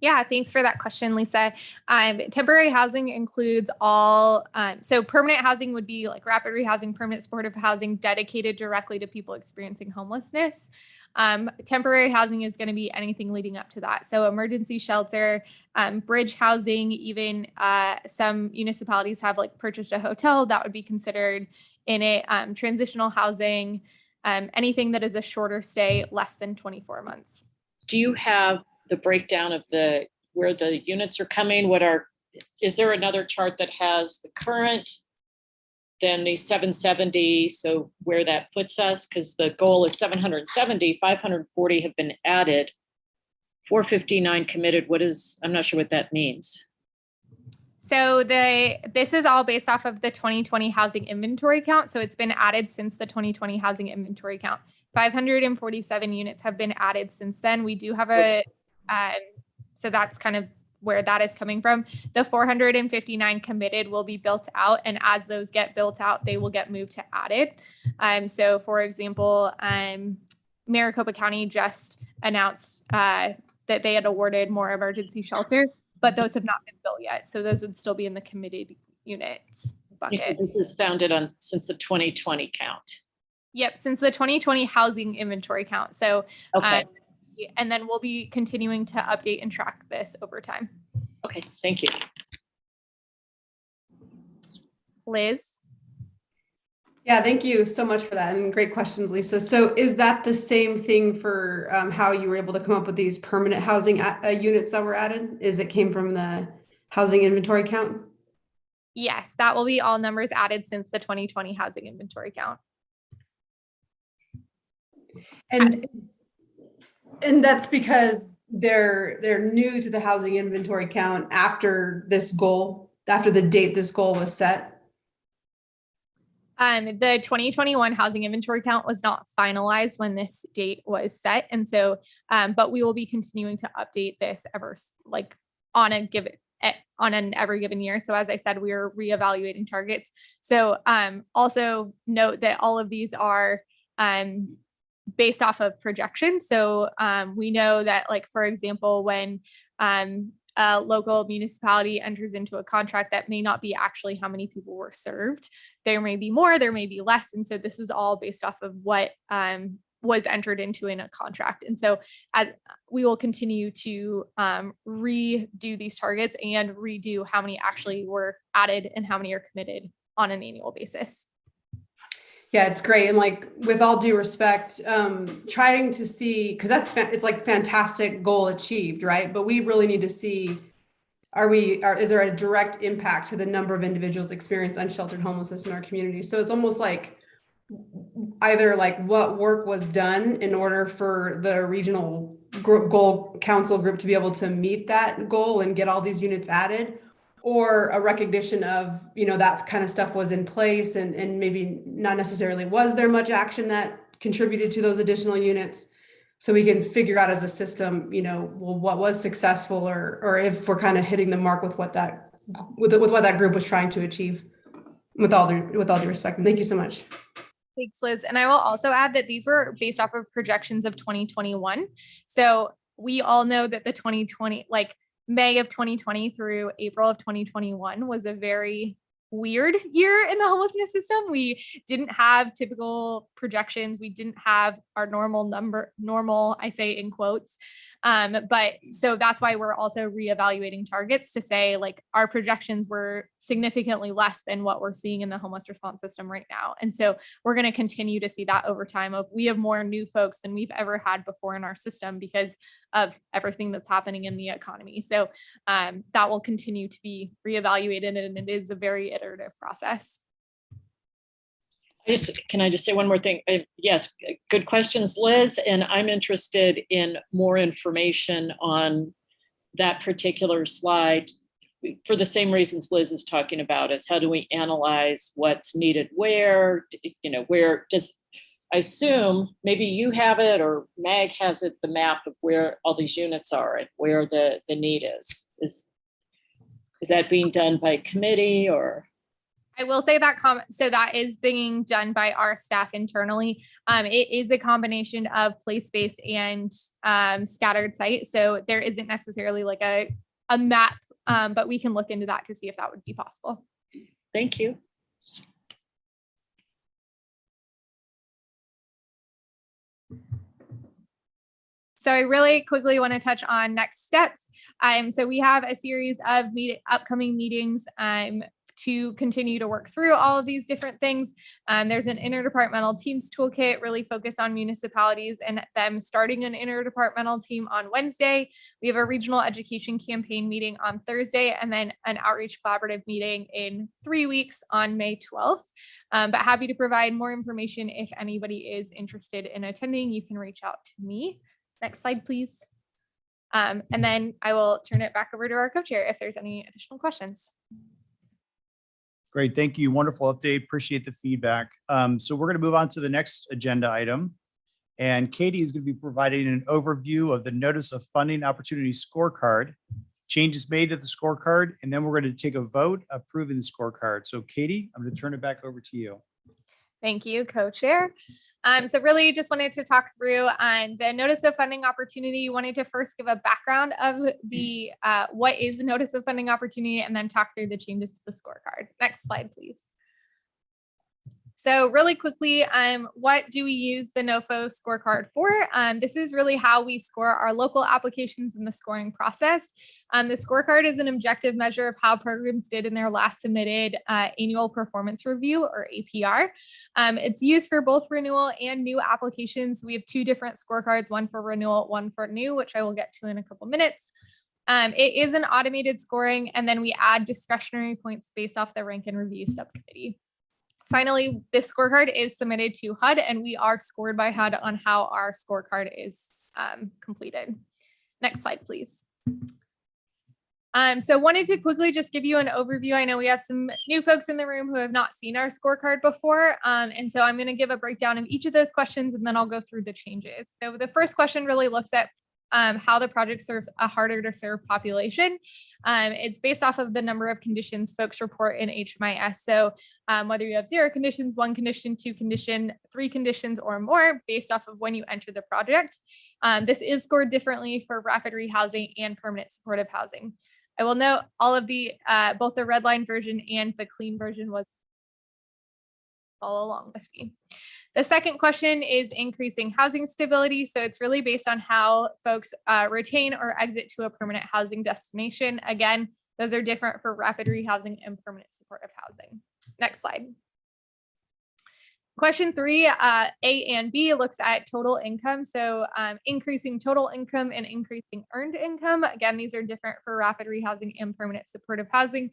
Yeah, thanks for that question, Lisa. Temporary housing includes all, so permanent housing would be like rapid rehousing, permanent supportive housing dedicated directly to people experiencing homelessness. Temporary housing is going to be anything leading up to that. So emergency shelter, bridge housing, even some municipalities have like purchased a hotel that would be considered in it, transitional housing, anything that is a shorter stay, less than 24 months. do you have the breakdown of where the units are coming? Is there another chart that has the current, then the 770, so where that puts us? Because the goal is 770, 540 have been added, 459 committed. I'm not sure what that means. So this is all based off of the 2020 housing inventory count. So it's been added since the 2020 housing inventory count. 547 units have been added since then. We do have so that's kind of where that is coming from. The 459 committed will be built out, and as those get built out, they will get moved to added. So for example, Maricopa County just announced that they had awarded more emergency shelter, but those have not been built yet. So those would still be in the committed units You said bucket. this is founded since the 2020 count. Yep, since the 2020 housing inventory count. So, Okay. And then we'll be continuing to update and track this over time. Okay, thank you. Liz? Yeah, thank you so much for that, and great questions, Lisa. So is that the same thing for how you were able to come up with these permanent housing units that were added? It came from the housing inventory count? Yes, that will be all numbers added since the 2020 housing inventory count. And that's because they're new to the housing inventory count after the date this goal was set. The 2021 housing inventory count was not finalized when this date was set. And so, but we will be continuing to update this on an every given year. So as I said, we are reevaluating targets. So also note that all of these are based off of projections. So we know that, like, for example, when a local municipality enters into a contract, that may not be actually how many people were served. There may be more, there may be less. And so this is all based off of what was entered into in a contract. And so as we will continue to redo these targets and redo how many actually were added and how many are committed on an annual basis. Yeah, it's great. And like, with all due respect, trying to see, because it's like fantastic goal achieved, right? But we really need to see, is there a direct impact to the number of individuals experience unsheltered homelessness in our community? So it's almost like either like what work was done in order for the regional goal council group to be able to meet that goal and get all these units added, or a recognition of, that kind of stuff was in place and maybe not necessarily was there much action that contributed to those additional units. So we can figure out as a system, what was successful or if we're kind of hitting the mark with what that group was trying to achieve, with all due respect. And thank you so much. Thanks, Liz. And I will also add that these were based off of projections of 2021. So we all know that the 2020, May of 2020 through April of 2021 was a very weird year in the homelessness system. We didn't have typical projections. We didn't have our normal, I say in quotes. But so that's why we're also reevaluating targets to say, like, our projections were significantly less than what we're seeing in the homeless response system right now. And so we're going to continue to see that over time. We have more new folks than we've ever had before in our system because of everything that's happening in the economy. So that will continue to be reevaluated, and it is a very iterative process. Can I just say one more thing? Yes, good questions, Liz. And I'm interested in more information on that particular slide for the same reasons Liz is talking about, is how do we analyze what's needed where, where does, I assume maybe you have it or Mag has it, the map of where all these units are and where the need is. Is that being done by committee or? I will say that so that is being done by our staff internally. It is a combination of place-based and scattered site. So there isn't necessarily like a map, but we can look into that to see if that would be possible. Thank you. So I really quickly want to touch on next steps. So we have a series of upcoming meetings to continue to work through all of these different things. There's an interdepartmental teams toolkit really focused on municipalities and them starting an interdepartmental team on Wednesday. We have a regional education campaign meeting on Thursday, and then an outreach collaborative meeting in 3 weeks on May 12th. But happy to provide more information if anybody is interested in attending. You can reach out to me. Next slide, please. And then I will turn it back over to our co-chair if there's any additional questions. Great, thank you. Wonderful update. Appreciate the feedback. So we're going to move on to the next agenda item. And Katie is going to be providing an overview of the Notice of Funding Opportunity Scorecard, changes made to the scorecard, and then we're going to take a vote approving the scorecard. So Katie, I'm going to turn it back over to you. Thank you, co-chair. So really just wanted to talk through the Notice of Funding Opportunity. Wanted to first give a background of the what is the Notice of Funding Opportunity, and then talk through the changes to the scorecard. Next slide, please. So really quickly, what do we use the NOFO scorecard for? This is really how we score our local applications in the scoring process. The scorecard is an objective measure of how programs did in their last submitted annual performance review, or APR. It's used for both renewal and new applications. We have 2 different scorecards, one for renewal, one for new, which I will get to in a couple minutes. It is an automated scoring, and then we add discretionary points based off the Rank Review Subcommittee. Finally, this scorecard is submitted to HUD, and we are scored by HUD on how our scorecard is completed. Next slide, please. So wanted to quickly just give you an overview. I know we have some new folks in the room who have not seen our scorecard before. And so I'm going to give a breakdown of each of those questions, and then I'll go through the changes. So the first question really looks at how the project serves a harder to serve population. It's based off of the number of conditions folks report in HMIS. So whether you have 0 conditions, 1 condition, 2 condition, 3 conditions or more, based off of when you enter the project. This is scored differently for rapid rehousing and permanent supportive housing. I will note all of the both the red line version and the clean version was follow along with me. The second question is increasing housing stability. So it's really based on how folks retain or exit to a permanent housing destination. Again, those are different for rapid rehousing and permanent supportive housing. Next slide. Question 3, A and B looks at total income. So increasing total income and increasing earned income. Again, these are different for rapid rehousing and permanent supportive housing.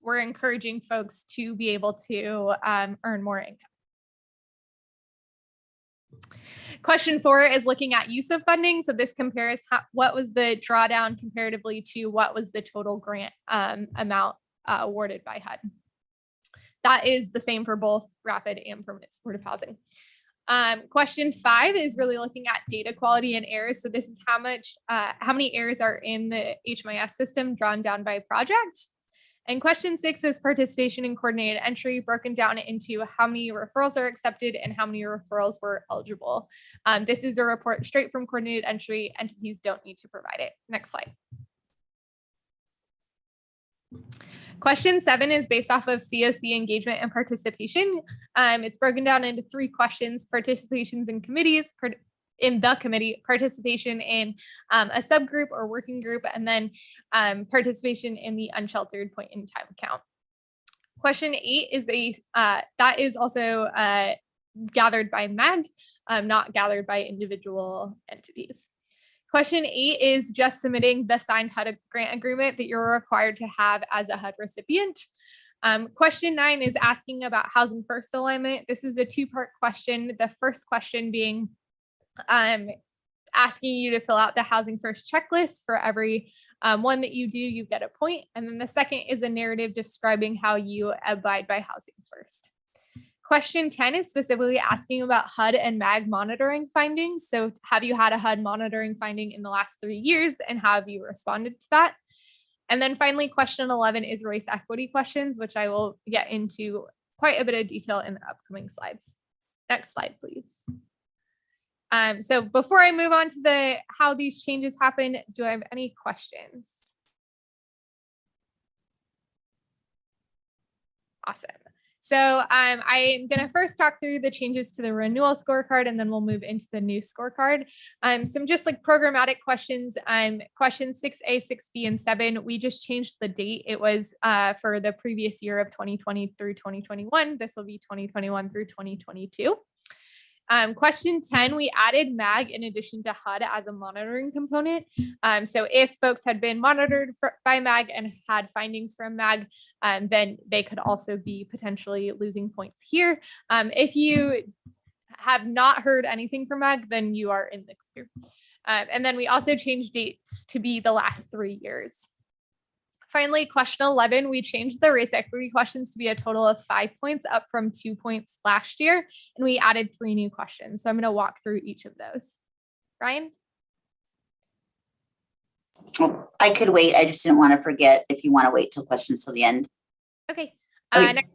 We're encouraging folks to be able to earn more income. Question 4 is looking at use of funding. So this compares what was the drawdown comparatively to what was the total grant amount awarded by HUD. That is the same for both rapid and permanent supportive housing. Question 5 is really looking at data quality and errors. So this is how many errors are in the HMIS system drawn down by project. And question 6 is participation in coordinated entry, broken down into how many referrals are accepted and how many referrals were eligible. This is a report straight from coordinated entry. Entities don't need to provide it. Next slide. Question 7 is based off of COC engagement and participation. It's broken down into 3 questions: participations in committees, in the committee, participation in a subgroup or working group, and then participation in the unsheltered point in time count. Question 8 is that is also gathered by MAG, not gathered by individual entities. Question 8 is just submitting the signed HUD grant agreement that you're required to have as a HUD recipient. Question 9 is asking about housing first alignment. This is a 2-part question. The first question being asking you to fill out the housing first checklist. For every one that you do, you get a point. And then the second is a narrative describing how you abide by housing first. Question 10 is specifically asking about HUD and MAG monitoring findings. So have you had a HUD monitoring finding in the last 3 years, and how have you responded to that? And then finally, question 11 is race equity questions, which I will get into quite a bit of detail in the upcoming slides. Next slide, please. So before I move on to how these changes happen, do I have any questions? Awesome. So I'm going to first talk through the changes to the renewal scorecard, and then we'll move into the new scorecard. Some just like programmatic questions. Questions 6A, 6B, and 7. We just changed the date. It was for the previous year of 2020 through 2021. This will be 2021 through 2022. Question 10, we added MAG in addition to HUD as a monitoring component. So if folks had been monitored by MAG and had findings from MAG, then they could also be potentially losing points here. If you have not heard anything from MAG, then you are in the clear. And then we also changed dates to be the last 3 years. Finally, question 11, we changed the race equity questions to be a total of 5 points, up from 2 points last year. And we added 3 new questions. So I'm going to walk through each of those. Ryan? Oh, I could wait. I just didn't want to forget if you want to wait till questions till the end. Okay. Okay. Next.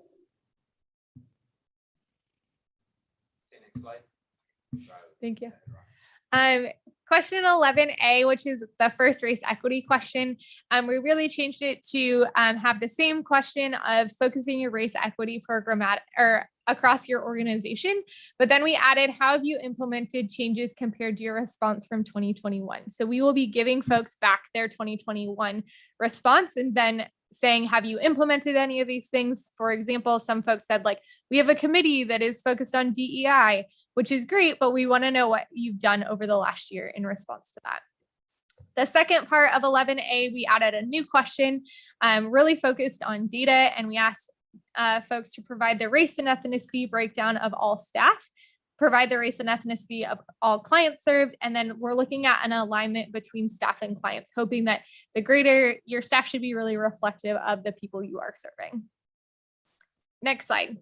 Thank you. Question 11A, which is the first race equity question. We really changed it to have the same question of focusing your race equity program across your organization, but then we added, how have you implemented changes compared to your response from 2021? So we will be giving folks back their 2021 response and then saying, have you implemented any of these things? For example, some folks said, like, we have a committee that is focused on DEI, which is great, but we want to know what you've done over the last year in response to that. The second part of 11A, we added a new question, really focused on data, and we asked folks to provide the race and ethnicity breakdown of all staff, provide the race and ethnicity of all clients served, and then we're looking at an alignment between staff and clients, hoping that your staff should be really reflective of the people you are serving. Next slide.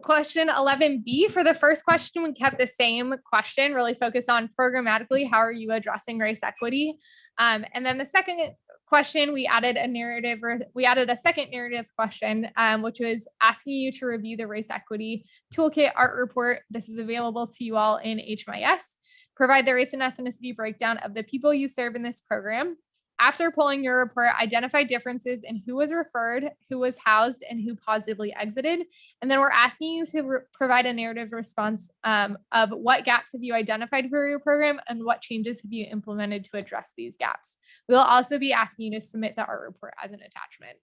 Question 11B, for the first question, we kept the same question, really focused on programmatically, how are you addressing race equity? And then the second question, we added a second narrative question, which was asking you to review the race equity toolkit art report. This is available to you all in HMIS. Provide the race and ethnicity breakdown of the people you serve in this program. After pulling your report, identify differences in who was referred, who was housed, and who positively exited. And then we're asking you to provide a narrative response of what gaps have you identified for your program and what changes have you implemented to address these gaps. We'll also be asking you to submit the art report as an attachment.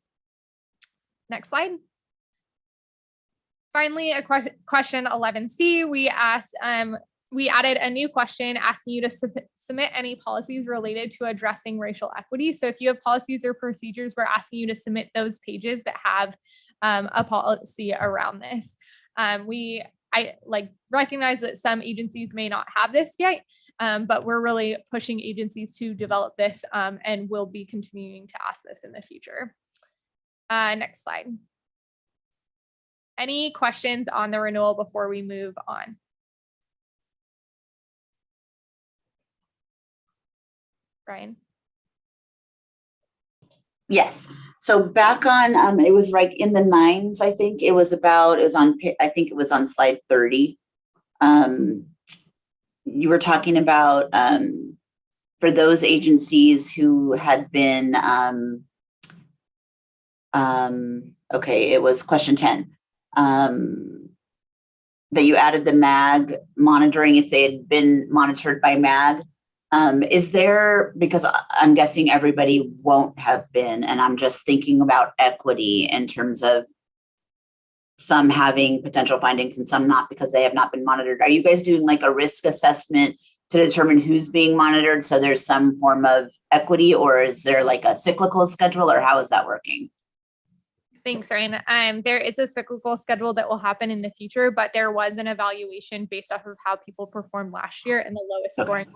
Next slide. Finally, a question 11C, we added a new question asking you to submit any policies related to addressing racial equity. So if you have policies or procedures, we're asking you to submit those pages that have a policy around this. I recognize that some agencies may not have this yet, but we're really pushing agencies to develop this and we'll be continuing to ask this in the future. Next slide. Any questions on the renewal before we move on? Brian? Yes. So back on, it was like in the 9s, I think it was on slide 30. You were talking about for those agencies who had been, okay, it was question 10. That you added the MAG monitoring if they had been monitored by MAG. Is there, because I'm guessing everybody won't have been, and I'm just thinking about equity in terms of some having potential findings and some not because they have not been monitored. Are you guys doing like a risk assessment to determine who's being monitored so there's some form of equity, or is there like a cyclical schedule, or how is that working? Thanks, Ryan. There is a cyclical schedule that will happen in the future, but there was an evaluation based off of how people performed last year, and the lowest scoring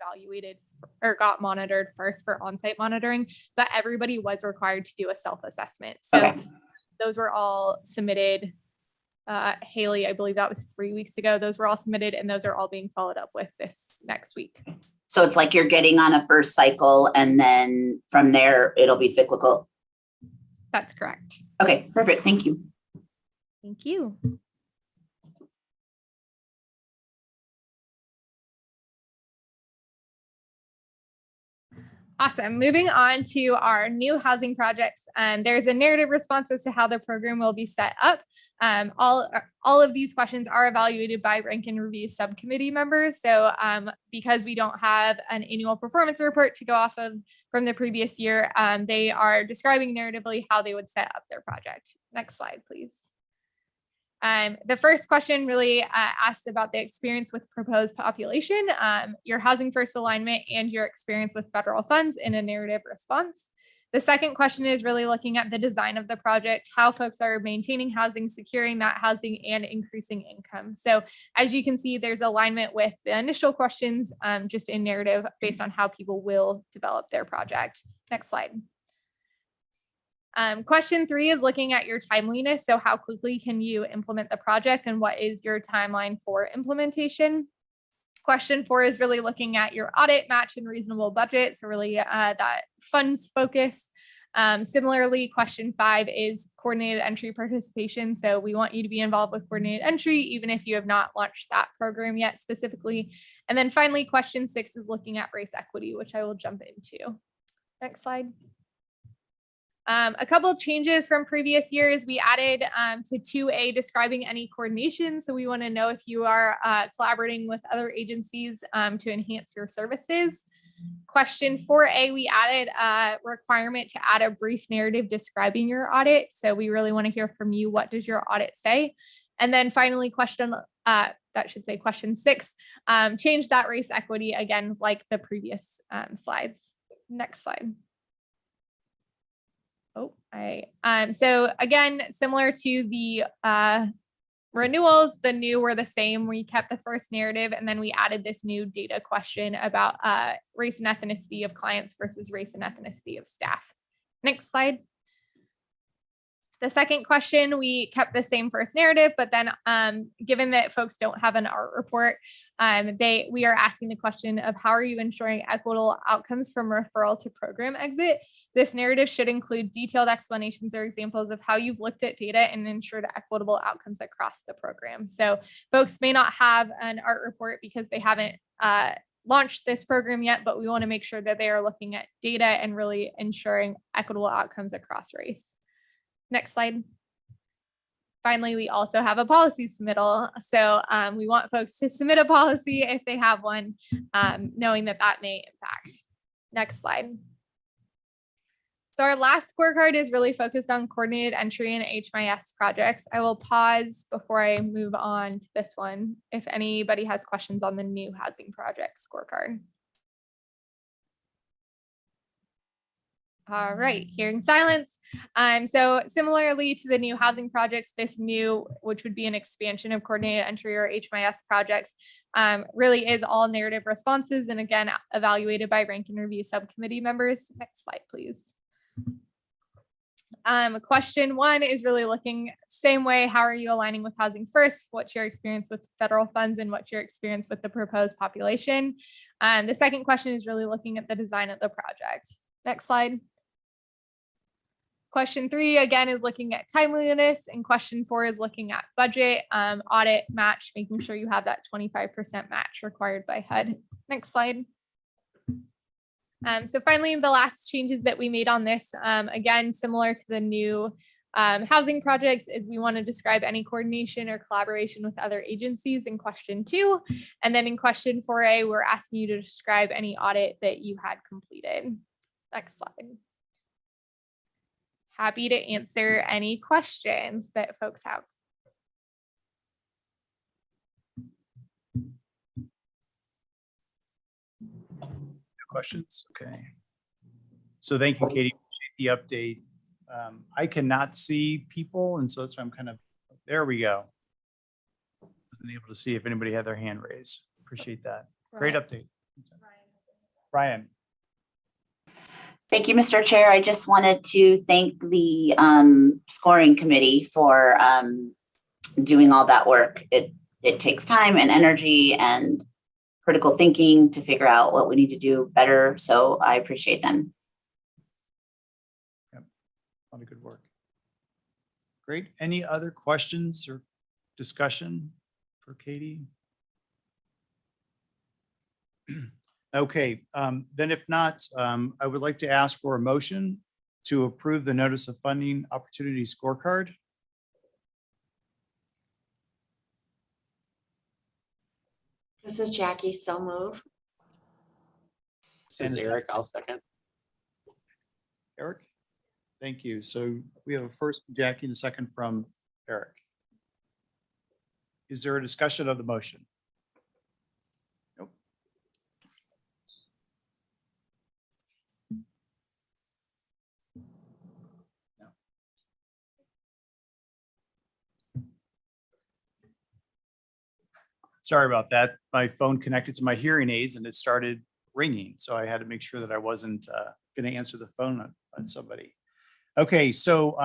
evaluated or got monitored first for on-site monitoring, but everybody was required to do a self-assessment. So those were all submitted. Haley, I believe that was 3 weeks ago. Those were all submitted and those are all being followed up with this next week. So it's like you're getting on a first cycle and then from there it'll be cyclical. That's correct. Okay, perfect. Thank you. Thank you. Awesome. Moving on to our new housing projects. There's a narrative response as to how the program will be set up. All of these questions are evaluated by Rank and Review Subcommittee members. So because we don't have an annual performance report to go off of from the previous year, they are describing narratively how they would set up their project. Next slide, please. The first question really asks about the experience with proposed population, your housing first alignment, and your experience with federal funds in a narrative response. The second question is really looking at the design of the project, how folks are maintaining housing, securing that housing, and increasing income. So as you can see, there's alignment with the initial questions, just in narrative based on how people will develop their project. Next slide. Question 3 is looking at your timeliness. So how quickly can you implement the project and what is your timeline for implementation? Question 4 is really looking at your audit, match, and reasonable budget. So really that funds focus. Similarly, question 5 is coordinated entry participation. So we want you to be involved with coordinated entry, even if you have not launched that program yet specifically. And then finally, question 6 is looking at race equity, which I will jump into. Next slide. A couple of changes from previous years, we added to 2A describing any coordination. So we want to know if you are collaborating with other agencies to enhance your services. Question 4A, we added a requirement to add a brief narrative describing your audit. So we really want to hear from you. What does your audit say? And then finally, question 6, change that race equity again, like the previous slides. Next slide. So again, similar to the renewals, the new were the same. We kept the first narrative and then we added this new data question about race and ethnicity of clients versus race and ethnicity of staff. Next slide. The second question, we kept the same first narrative, but then given that folks don't have an art report, we are asking the question of how are you ensuring equitable outcomes from referral to program exit? This narrative should include detailed explanations or examples of how you've looked at data and ensured equitable outcomes across the program. So folks may not have an art report because they haven't launched this program yet, but we want to make sure that they are looking at data and really ensuring equitable outcomes across race. Next slide. Finally, we also have a policy submittal. So we want folks to submit a policy if they have one, knowing that that may impact. Next slide. So our last scorecard is really focused on coordinated entry and HMIS projects. I will pause before I move on to this one if anybody has questions on the new housing project scorecard. All right, hearing silence. So similarly to the new housing projects, this new, which would be an expansion of coordinated entry or HMIS projects, really is all narrative responses. And again, evaluated by Rank and Review Subcommittee members. Next slide, please. Question 1 is really looking same way. How are you aligning with housing first? What's your experience with federal funds and what's your experience with the proposed population? The second question is really looking at the design of the project. Next slide. Question 3, again, is looking at timeliness, and question 4 is looking at budget, audit, match, making sure you have that 25% match required by HUD. Next slide. So finally, the last changes that we made on this, again, similar to the new housing projects, is we want to describe any coordination or collaboration with other agencies in question 2. And then in question 4A, we're asking you to describe any audit that you had completed. Next slide. Happy to answer any questions that folks have. Questions? Okay. So thank you, Katie. Appreciate the update. I cannot see people, and so that's why I'm kind of, there we go. Wasn't able to see if anybody had their hand raised. Appreciate that. Great update. Ryan. Thank you, Mr. Chair. I just wanted to thank the scoring committee for doing all that work. It takes time and energy and critical thinking to figure out what we need to do better. So I appreciate them. Yep. A lot of good work. Great. Any other questions or discussion for Katie? Okay, then if not, I would like to ask for a motion to approve the notice of funding opportunity scorecard. This is Jackie, so move. This is Eric. I'll second. Eric? Thank you. So we have a first from Jackie and a second from Eric. Is there a discussion of the motion? Nope. No. Sorry about that. My phone connected to my hearing aids and it started ringing. So I had to make sure that I wasn't going to answer the phone on somebody. Okay, so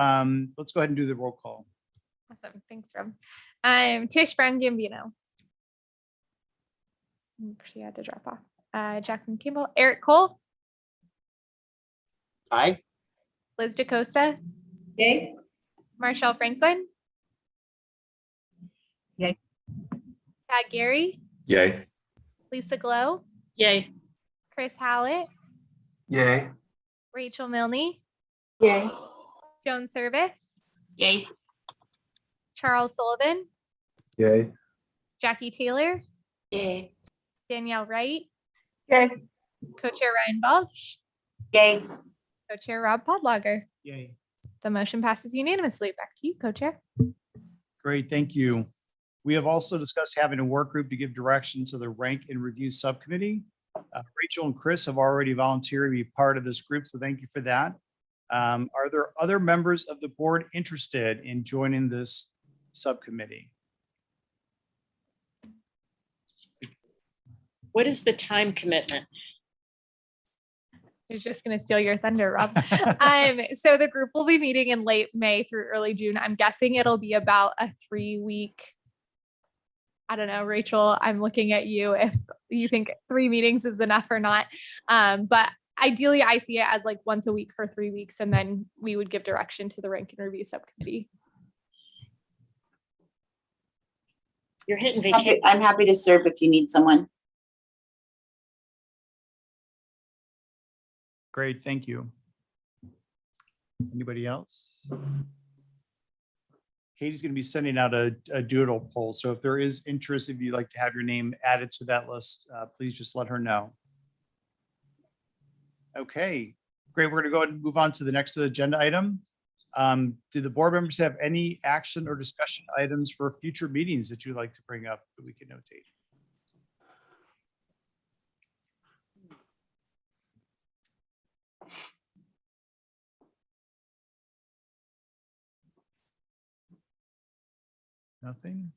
let's go ahead and do the roll call. Awesome. Thanks, Rob. Tish Brown Gambino. She had to drop off. Jacqueline Kimball. Eric Cole. Aye. Liz DaCosta. Yay. Marshall Franklin. Yay. Tad Gary. Yay. Lisa Glow. Yay. Chris Hallett. Yay. Rachel Milne. Yay. Joan Service. Yay. Charles Sullivan. Yay. Jackie Taylor. Yay. Danielle Wright. Yay. Co-chair Ryan Balch. Yay. Co-chair Rob Podlager. Yay. The motion passes unanimously. Back to you, co-chair. Great, thank you. We have also discussed having a work group to give direction to the Rank and Review Subcommittee. Rachel and Chris have already volunteered to be part of this group, so thank you for that. Are there other members of the board interested in joining this subcommittee? What is the time commitment? I was just going to steal your thunder, Rob. So the group will be meeting in late May through early June. I'm guessing it'll be about a 3-week. I don't know, Rachel, I'm looking at you if you think 3 meetings is enough or not. But ideally, I see it as like once a week for 3 weeks, and then we would give direction to the Rank and Review Subcommittee. You're hitting vacation. I'm happy to serve if you need someone. Great, thank you. Anybody else? Katie's going to be sending out a doodle poll. So if there is interest, if you'd like to have your name added to that list, please just let her know. Okay, great. We're going to go ahead and move on to the next agenda item. Do the board members have any action or discussion items for future meetings that you'd like to bring up that we can notate? Nothing?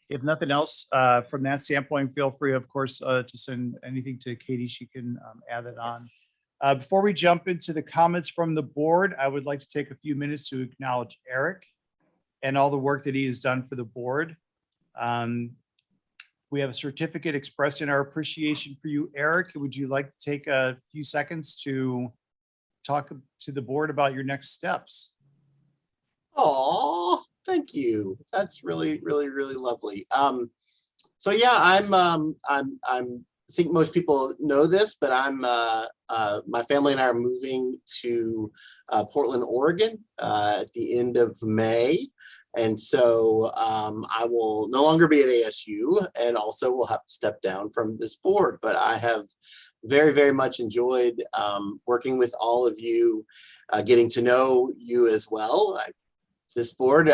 If nothing else, from that standpoint, feel free, of course, to send anything to Katie. She can add it on. Before we jump into the comments from the board, I would like to take a few minutes to acknowledge Eric and all the work that he has done for the board. We have a certificate expressing our appreciation for you, Eric. Would you like to take a few seconds to talk to the board about your next steps? Oh, thank you. That's really, really, really lovely. So yeah, I think most people know this, but my family and I are moving to Portland, Oregon at the end of May. And so I will no longer be at ASU and also will have to step down from this board, but I have very, very much enjoyed working with all of you, getting to know you as well. This board,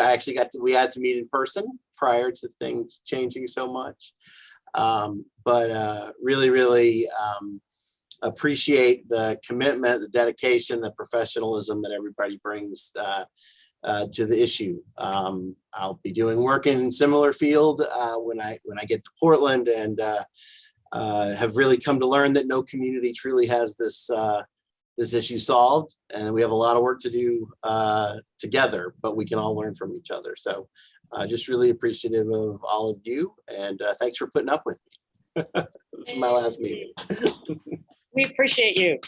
we had to meet in person prior to things changing so much. But really, really appreciate the commitment, the dedication, the professionalism that everybody brings to the issue. I'll be doing work in a similar field when I get to Portland, and have really come to learn that no community truly has this issue solved, and we have a lot of work to do together, but we can all learn from each other. So just really appreciative of all of you, and thanks for putting up with me. This is my last meeting. We appreciate you.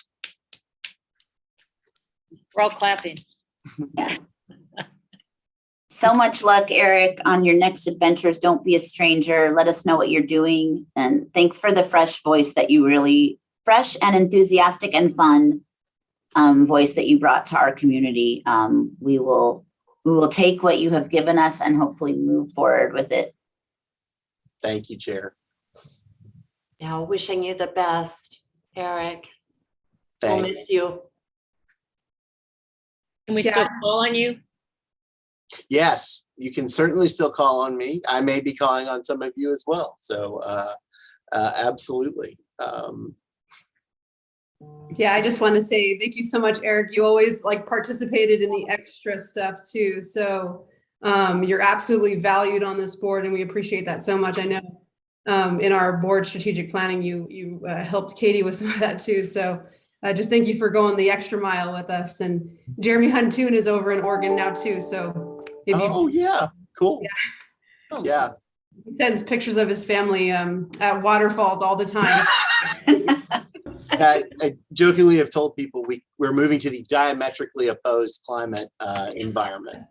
We're all clapping. So much luck, Eric, on your next adventures. Don't be a stranger. Let us know what you're doing. And thanks for the fresh voice that you really, fresh and enthusiastic and fun voice that you brought to our community. We will take what you have given us and hopefully move forward with it. Thank you, Chair. Yeah, wishing you the best, Eric. We'll Thank miss you. Can we still call on you? Yes, you can certainly still call on me. I may be calling on some of you as well. So absolutely. Yeah, I just want to say thank you so much, Eric. You always like participated in the extra stuff too. So you're absolutely valued on this board and we appreciate that so much. I know in our board strategic planning, you helped Katie with some of that too. So just thank you for going the extra mile with us. And Jeremy Huntoon is over in Oregon now too. So yeah, cool. Yeah. He sends pictures of his family at waterfalls all the time. I jokingly have told people we're moving to the diametrically opposed climate environment.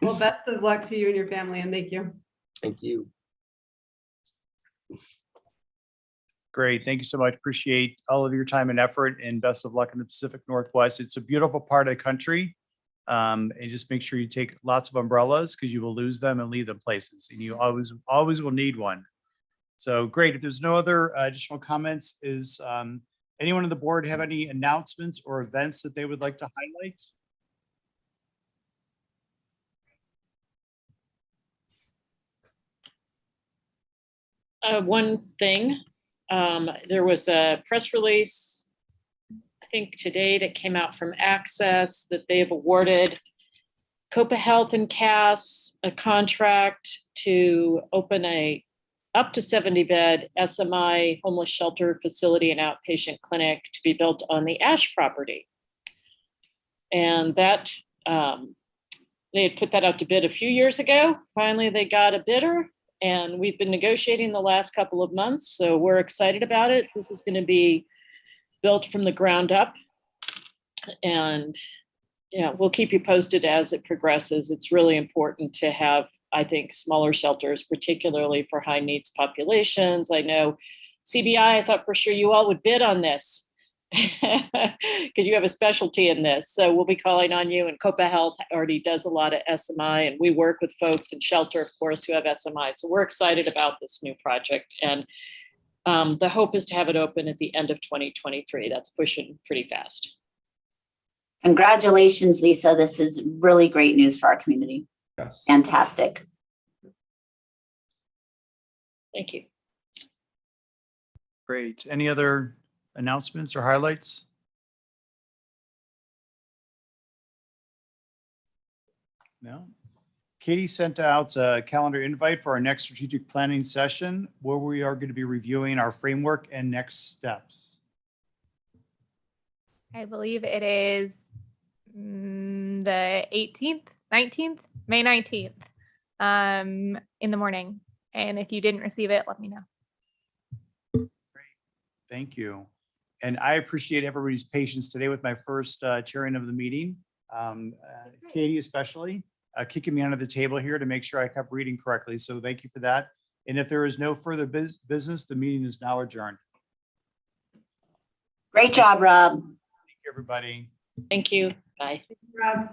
Well, best of luck to you and your family, and thank you. Thank you. Great. Thank you so much. Appreciate all of your time and effort, and best of luck in the Pacific Northwest. It's a beautiful part of the country. And just make sure you take lots of umbrellas because you will lose them and leave them places, and you always will need one. So great. If there's no other additional comments, is anyone on the board have any announcements or events that they would like to highlight? One thing, there was a press release, I think today, that came out from Access that they have awarded Copa Health and CAS a contract to open a up to 70-bed SMI homeless shelter facility and outpatient clinic to be built on the Ash property. And that they had put that out to bid a few years ago. Finally, they got a bidder, and we've been negotiating the last couple of months. So we're excited about it. This is going to be built from the ground up. And yeah, we'll keep you posted as it progresses. It's really important to have, I think, smaller shelters, particularly for high needs populations. I know CBI, I thought for sure you all would bid on this because you have a specialty in this. So we'll be calling on you, and Copa Health already does a lot of SMI, and we work with folks in shelter, of course, who have SMI. So we're excited about this new project. And the hope is to have it open at the end of 2023. That's pushing pretty fast. Congratulations, Lisa. This is really great news for our community. Yes. Fantastic. Thank you. Great. Any other announcements or highlights? No. Katie sent out a calendar invite for our next strategic planning session, where we are going to be reviewing our framework and next steps. I believe it is the 18th, 19th, May 19th in the morning. And if you didn't receive it, let me know. Great. Thank you. And I appreciate everybody's patience today with my first chairing of the meeting. Katie especially, kicking me under the table here to make sure I kept reading correctly. So thank you for that. And if there is no further business, the meeting is now adjourned. Great job, Rob. Thank you, everybody. Thank you. Bye. Rob.